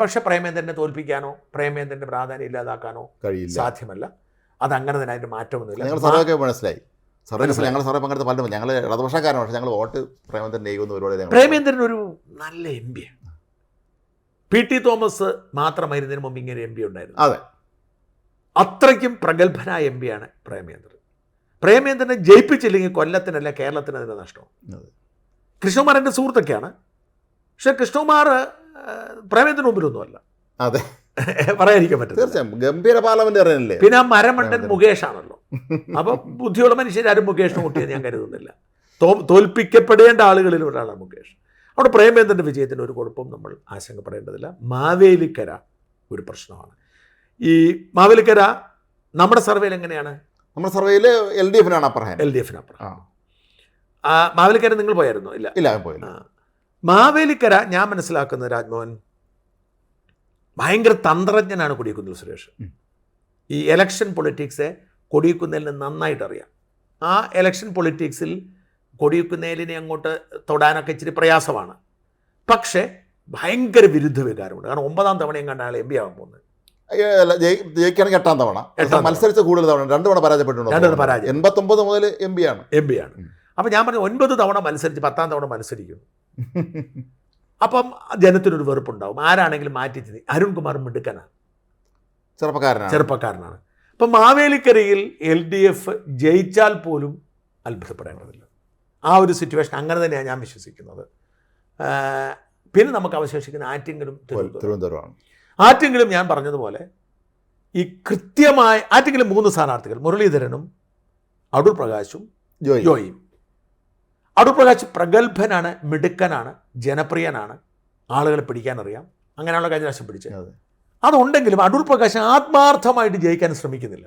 പക്ഷെ പ്രേമേന്ദ്രനെ തോൽപ്പിക്കാനോ പ്രേമേന്ദ്രൻ്റെ പ്രാധാന്യം ഇല്ലാതാക്കാനോ സാധ്യമല്ല. അതങ്ങനെ തന്നെ അതിൻ്റെ മാറ്റമൊന്നുമില്ല. ഞങ്ങൾ സർവേ മനസ്സിലായി. ഞങ്ങൾ സർവേ പങ്കെടുത്ത പലരും ഞങ്ങൾ ഇടതുപക്ഷക്കാരാണ്. പക്ഷേ ഞങ്ങൾ വോട്ട് പ്രേമേന്ദ്രൻ ഒരു നല്ല എം പിയാണ്. PT തോമസ് മാത്രമായിരുന്നതിന് മുമ്പ് ഇങ്ങനെ എം പി ഉണ്ടായിരുന്നു. അതെ, അത്രയ്ക്കും പ്രഗത്ഭനായ എം പിയാണ് പ്രേമേന്ദ്രൻ. പ്രേമേന്ദ്രനെ ജയിപ്പിച്ചില്ലെങ്കിൽ കൊല്ലത്തിനല്ല കേരളത്തിന് അതിന് നഷ്ടം. കൃഷ്ണകുമാർ എൻ്റെ സുഹൃത്തൊക്കെയാണ്. പക്ഷെ കൃഷ്ണകുമാർ പ്രേമേന്ദ്രന് മുമ്പിലൊന്നുമല്ല. അതെ, പറയാതിരിക്കാൻ പറ്റും. തീർച്ചയായും ഗംഭീര പാർലമെന്റ്. പിന്നെ ആ മരമണ്ടൻ മുകേഷ് ആണല്ലോ. അപ്പോൾ ബുദ്ധിയുള്ള മനുഷ്യരാരും മുകേഷിനെ മുട്ടിയെന്ന് ഞാൻ കരുതുന്നില്ല. തോൽപ്പിക്കപ്പെടേണ്ട ആളുകളിൽ ഒരാളാണ് മുകേഷ്. അവിടെ പ്രേമേന്ദ്രൻ്റെ വിജയത്തിന് ഒരു കുഴപ്പവും നമ്മൾ ആശങ്കപ്പെടേണ്ടതില്ല. മാവേലിക്കര ഒരു പ്രശ്നമാണ്. ഈ മാവേലിക്കര നമ്മുടെ സർവേയിൽ എങ്ങനെയാണ്? നമ്മുടെ സർവേയിൽ LDF അപ്പുറം. മാവേലിക്കര നിങ്ങൾ പോയായിരുന്നോ? ഇല്ല, പോയില്ല. മാവേലിക്കര ഞാൻ മനസ്സിലാക്കുന്നത് രാജ്മോഹൻ ഭയങ്കര തന്ത്രജ്ഞനാണ് കൊടിക്കുന്നിൽ സുരേഷ്. ഈ എലക്ഷൻ പൊളിറ്റിക്സ് കൊടിക്കുന്നിലിന് നന്നായിട്ട് അറിയാം. ആ എലക്ഷൻ പൊളിറ്റിക്സിൽ കൊടിക്കുന്നിലിനെ അങ്ങോട്ട് തൊടാനൊക്കെ ഇച്ചിരി പ്രയാസമാണ്. പക്ഷേ ഭയങ്കര വിരുദ്ധ വികാരമുണ്ട്. കാരണം 9ാം തവണയും കണ്ട ആൾ MP ആവാൻ പോകുന്നത്. ജയിക്കുകയാണെങ്കിൽ 8ാം തവണ. മത്സരിച്ച കൂടുതൽ തവണ 2 തവണ പരാജയപ്പെട്ടിട്ടുണ്ട്. 89 മുതൽ MP ആണ്. അപ്പം ഞാൻ പറഞ്ഞു 9 തവണ മത്സരിച്ച് 10ാം തവണ മത്സരിക്കുന്നു. അപ്പം ജനത്തിനൊരു വെറുപ്പുണ്ടാവും. ആരാണെങ്കിലും മാറ്റി ചിന്തി. അരുൺകുമാർ മിടുക്കനാണ്, ചെറുപ്പക്കാരനാണ്. അപ്പം മാവേലിക്കരയിൽ LDF ജയിച്ചാൽ പോലും അത്ഭുതപ്പെടേണ്ടതില്ല. ആ ഒരു സിറ്റുവേഷൻ അങ്ങനെ തന്നെയാണ് ഞാൻ വിശ്വസിക്കുന്നത്. പിന്നെ നമുക്ക് അവശേഷിക്കുന്ന ആറ്റിങ്ങലും തിരുവനന്തപുരമാണ്. ആറ്റിങ്ങലും ഞാൻ പറഞ്ഞതുപോലെ ഈ കൃത്യമായ ആറ്റിങ്ങലും 3 സ്ഥാനാർത്ഥികൾ, മുരളീധരനും അടൂർ പ്രകാശും ജോയിയും. അടൂർ പ്രകാശ് പ്രഗത്ഭനാണ്, മിടുക്കനാണ്, ജനപ്രിയനാണ്, ആളുകളെ പിടിക്കാനറിയാം. അങ്ങനെയുള്ള കഴിഞ്ഞ പ്രാവശ്യം പിടിച്ചത്. അതുണ്ടെങ്കിലും അടൂർ പ്രകാശ് ആത്മാർത്ഥമായിട്ട് ജയിക്കാൻ ശ്രമിക്കുന്നില്ല.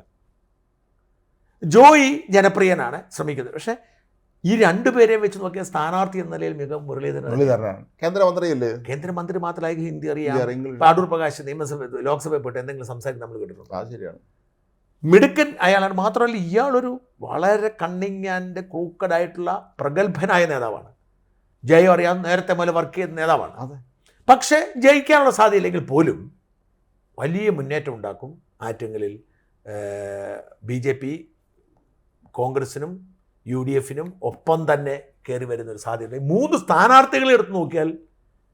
ജോയി ജനപ്രിയനാണ്, ശ്രമിക്കുന്നത്. പക്ഷേ ഈ 2 പേരെയും വെച്ച് നോക്കിയാൽ സ്ഥാനാർത്ഥി എന്ന നിലയിൽ മികവ് മുരളീധരനാണ്. കേന്ദ്രമന്ത്രി മാത്രമായി ഹിന്ദി അറിയാം. അടൂർ പ്രകാശ് ലോക്സഭയിൽ പോയിട്ട് എന്തെങ്കിലും സംസാരിച്ച് നമ്മൾ കേട്ടിട്ടുണ്ട്. ശരിയാണ്, മിടുക്കൻ അയാളാണ്. മാത്രമല്ല ഇയാളൊരു വളരെ കണ്ണിങ് ആൻഡ് ക്രൂക്കഡായിട്ടുള്ള പ്രഗത്ഭനായ നേതാവാണ്. ജയം അറിയാൻ നേരത്തെ മുതൽ വർക്ക് ചെയ്ത നേതാവാണ്. പക്ഷേ ജയിക്കാനുള്ള സാധ്യതയില്ലെങ്കിൽ പോലും വലിയ മുന്നേറ്റം ഉണ്ടാക്കും. ആറ്റിങ്ങലിൽ BJP കോൺഗ്രസിനും UDF-നും ഒപ്പം തന്നെ കയറി വരുന്നൊരു സാധ്യത. 3 സ്ഥാനാർത്ഥികളെ എടുത്ത് നോക്കിയാൽ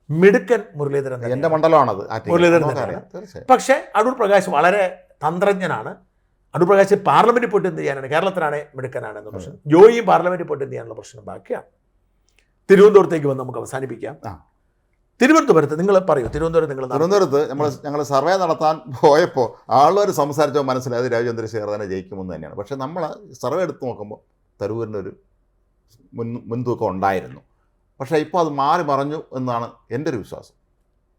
മിടുക്കൻ മുരളീധരൻ, എൻ്റെ മണ്ഡലമാണത്, മുരളീധരൻ തന്നെയാണ്. പക്ഷേ അടൂർ പ്രകാശ് വളരെ തന്ത്രജ്ഞനാണ്. അടൂർ പ്രകാശ് പാർലമെൻറ്റിൽ പോയിട്ട് എന്ത് ചെയ്യാനാണ്? കേരളത്തിലാണ് മിടുക്കനാണ് എന്ന പ്രശ്നം. ജോയിയും പാർലമെൻറ്റിൽ പോയിട്ട് എന്ത് ചെയ്യാനുള്ള പ്രശ്നം ബാക്കിയാണ്. തിരുവനന്തപുരത്തേക്ക് വന്ന് നമുക്ക് അവസാനിപ്പിക്കാം. തിരുവനന്തപുരത്ത് നിങ്ങൾ പറയൂ. തിരുവനന്തപുരത്ത് ഞങ്ങൾ സർവേ നടത്താൻ പോയപ്പോൾ ആളുകൾ സംസാരിച്ചപ്പോൾ മനസ്സിലായത് രാജീവ് ചന്ദ്രശേഖർ തന്നെ ജയിക്കുമെന്ന് തന്നെയാണ്. പക്ഷേ നമ്മൾ സർവേ എടുത്ത് നോക്കുമ്പോൾ തരൂരിനൊരു മുൻതൂക്കം ഉണ്ടായിരുന്നു. പക്ഷേ ഇപ്പോൾ അത് മാറി മറഞ്ഞു എന്നാണ് എൻ്റെ ഒരു വിശ്വാസം.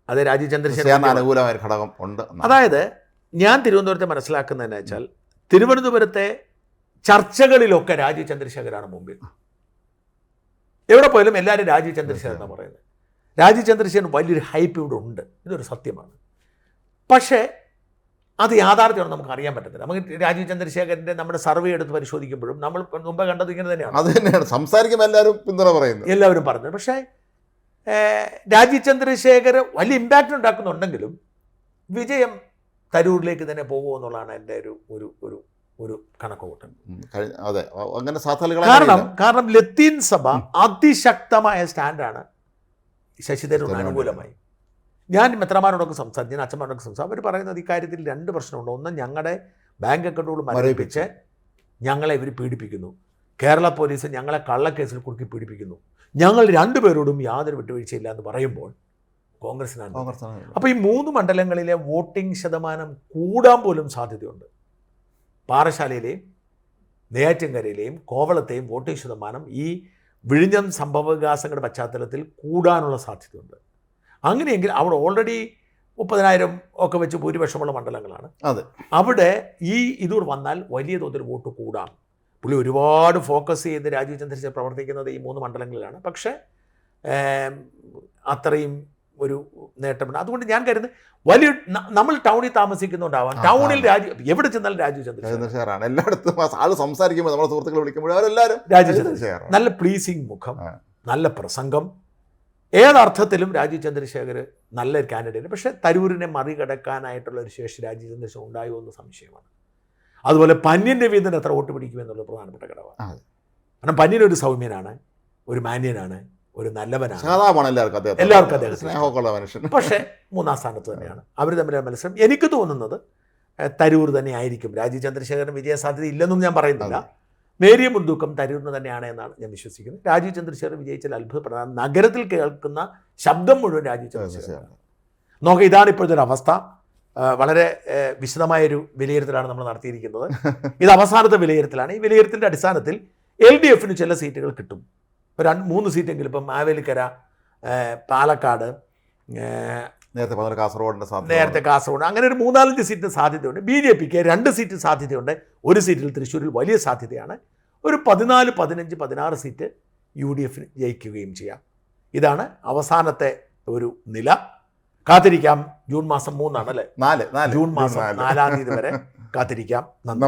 അത് രാജീവ് ചന്ദ്രശേഖരന് അനുകൂലമായ ഒരു ഘടകം ഉണ്ട്. അതായത് ഞാൻ തിരുവനന്തപുരത്തെ മനസ്സിലാക്കുന്നതെന്ന് വെച്ചാൽ തിരുവനന്തപുരത്തെ ചർച്ചകളിലൊക്കെ രാജീവ് ചന്ദ്രശേഖരാണ് മുമ്പിൽ. എവിടെ പോയാലും എല്ലാവരും രാജീവ് ചന്ദ്രശേഖർ എന്നാണ് പറയുന്നത്. രാജീവ് ചന്ദ്രശേഖരൻ വലിയൊരു ഹൈപ്പ് ഇവിടെ ഉണ്ട്, ഇതൊരു സത്യമാണ്. പക്ഷേ അത് യാഥാർത്ഥ്യമാണ് നമുക്ക് അറിയാൻ പറ്റത്തില്ല. നമുക്ക് രാജീവ് ചന്ദ്രശേഖരൻ്റെ നമ്മുടെ സർവേ എടുത്ത് പരിശോധിക്കുമ്പോഴും നമ്മൾ മുമ്പ് കണ്ടത് ഇങ്ങനെ തന്നെയാണ്. അത് തന്നെയാണ് സംസാരിക്കുമ്പോൾ എല്ലാവരും പറഞ്ഞത്. പക്ഷേ രാജീവ് ചന്ദ്രശേഖർ വലിയ ഇമ്പാക്റ്റ് ഉണ്ടാക്കുന്നുണ്ടെങ്കിലും വിജയം തരൂരിലേക്ക് തന്നെ പോകുമെന്നുള്ളതാണ് എൻ്റെ ഒരു കണക്കുകൂട്ടൽ. കാരണം ലത്തീൻ സഭ അതിശക്തമായ സ്റ്റാൻഡാണ് ശശി തരൂരിന് അനുകൂലമായി. ഞാൻ മെത്രമാരോടൊക്കെ സംസാരിച്ചു, ഞാൻ അച്ഛന്മാരോടൊക്കെ സംസാരിച്ചു. അവർ പറയുന്നത് ഇക്കാര്യത്തിൽ 2 പ്രശ്നമുണ്ട്. ഒന്ന്, ഞങ്ങളുടെ ബാങ്ക് അക്കൗണ്ടുകൾ മരവിപ്പിച്ച് ഞങ്ങളെ ഇവർ പീഡിപ്പിക്കുന്നു. കേരള പോലീസ് ഞങ്ങളെ കള്ളക്കേസിൽ കുറുക്കി പീഡിപ്പിക്കുന്നു. ഞങ്ങൾ 2 പേരോടും യാതൊരു വിട്ടുവീഴ്ചയില്ല എന്ന് പറയുമ്പോൾ കോൺഗ്രസിനാണ്. അപ്പോൾ ഈ 3 മണ്ഡലങ്ങളിലെ വോട്ടിംഗ് ശതമാനം കൂടാൻ പോലും സാധ്യതയുണ്ട്. പാറശാലയിലെയും നെയ്യാറ്റിൻകരയിലെയും കോവളത്തെയും വോട്ടിംഗ് ശതമാനം ഈ വിഴിഞ്ഞം സംഭവവികാസങ്ങളുടെ പശ്ചാത്തലത്തിൽ കൂടാനുള്ള സാധ്യതയുണ്ട്. അങ്ങനെയെങ്കിൽ അവിടെ ഓൾറെഡി 30,000 ഒക്കെ വെച്ച് ഭൂരിപക്ഷമുള്ള മണ്ഡലങ്ങളാണ്. അവിടെ ഈ ഇതൂർ വന്നാൽ വലിയ തോതിൽ വോട്ട് കൂടാം. പുള്ളി ഒരുപാട് ഫോക്കസ് ചെയ്ത് രാജീവ് ചന്ദ്രശേഖർ പ്രവർത്തിക്കുന്നത് ഈ 3 മണ്ഡലങ്ങളിലാണ്. പക്ഷേ അത്രയും ഒരു നേട്ടമുണ്ട്. അതുകൊണ്ട് ഞാൻ കരുതുന്നത് വലിയ നമ്മൾ ടൗണിൽ താമസിക്കുന്നുണ്ടാവാം, ടൗണിൽ എവിടെ ചെന്നാലും രാജീവ് ചന്ദ്രശേഖറാണ് എല്ലായിടത്തും. ആൾ സംസാരിക്കുമ്പോൾ നമ്മുടെ സുഹൃത്തുക്കൾ വിളിക്കുമ്പോൾ അവരെല്ലാവരും രാജീവ് ചന്ദ്രശേഖർ. നല്ല പ്ലീസിങ് മുഖം, നല്ല പ്രസംഗം, ഏതർത്ഥത്തിലും രാജീവ് ചന്ദ്രശേഖർ നല്ലൊരു കാൻഡിഡേറ്റ്. പക്ഷേ തരൂരിനെ മറികടക്കാനായിട്ടുള്ള ഒരു ശേഷി രാജീവ് ചന്ദ്രശേഖർ ഉണ്ടായോ എന്ന് സംശയമാണ്. അതുപോലെ പന്യൻ രവീന്ദ്രൻ എത്ര വോട്ട് പിടിക്കുമെന്നുള്ള പ്രധാനപ്പെട്ട ഘടകമാണ്. കാരണം പന്യൻ ഒരു സൗമ്യനാണ്, ഒരു മാന്യനാണ്, ഒരു നല്ലവനാണ്, എല്ലാവർക്കും അദ്ദേഹം. പക്ഷേ 3-ാം സ്ഥാനത്ത് തന്നെയാണ്. അവർ തമ്മിലുള്ള മത്സരം എനിക്ക് തോന്നുന്നത് തരൂർ തന്നെ ആയിരിക്കും. രാജീവ് ചന്ദ്രശേഖരന് വിജയസാധ്യത ഇല്ലെന്നും ഞാൻ പറയുന്നില്ല. നേരിയ മുൻതൂക്കം തരൂരിന് തന്നെയാണ് എന്നാണ് ഞാൻ വിശ്വസിക്കുന്നത്. രാജീവ് ചന്ദ്രശേഖർ വിജയിച്ചാൽ അത്ഭുതപ്പെടാൻ, നഗരത്തിൽ കേൾക്കുന്ന ശബ്ദം മുഴുവൻ രാജീവ് ചന്ദ്രശേഖരനാണ്. നോക്കുക, ഇതാണ് ഇപ്പോഴത്തെ ഒരു അവസ്ഥ. വളരെ വിശദമായൊരു വിലയിരുത്തലാണ് നമ്മൾ നടത്തിയിരിക്കുന്നത്. ഇത് അവസാനത്തെ വിലയിരുത്തലാണ്. ഈ വിലയിരുത്തലിൻ്റെ അടിസ്ഥാനത്തിൽ LDFന് ചില സീറ്റുകൾ കിട്ടും. 2-3 സീറ്റെങ്കിലും ഇപ്പം മാവേലിക്കര, പാലക്കാട്, നേരത്തെ കാസർഗോഡ്, അങ്ങനെ ഒരു 3-4 സീറ്റിന് സാധ്യതയുണ്ട്. BJPക്ക് 2 സീറ്റ് സാധ്യതയുണ്ട്. 1 സീറ്റിൽ തൃശ്ശൂരിൽ വലിയ സാധ്യതയാണ്. ഒരു 14, 15, 16 സീറ്റ് UDF ജയിക്കുകയും ചെയ്യാം. ഇതാണ് അവസാനത്തെ ഒരു നില. കാത്തിരിക്കാം. ജൂൺ മാസം 3 ആണ് അല്ലേ? 4 ജൂൺ മാസം 4-ാം തീയതി വരെ കാത്തിരിക്കാം. നന്ദി.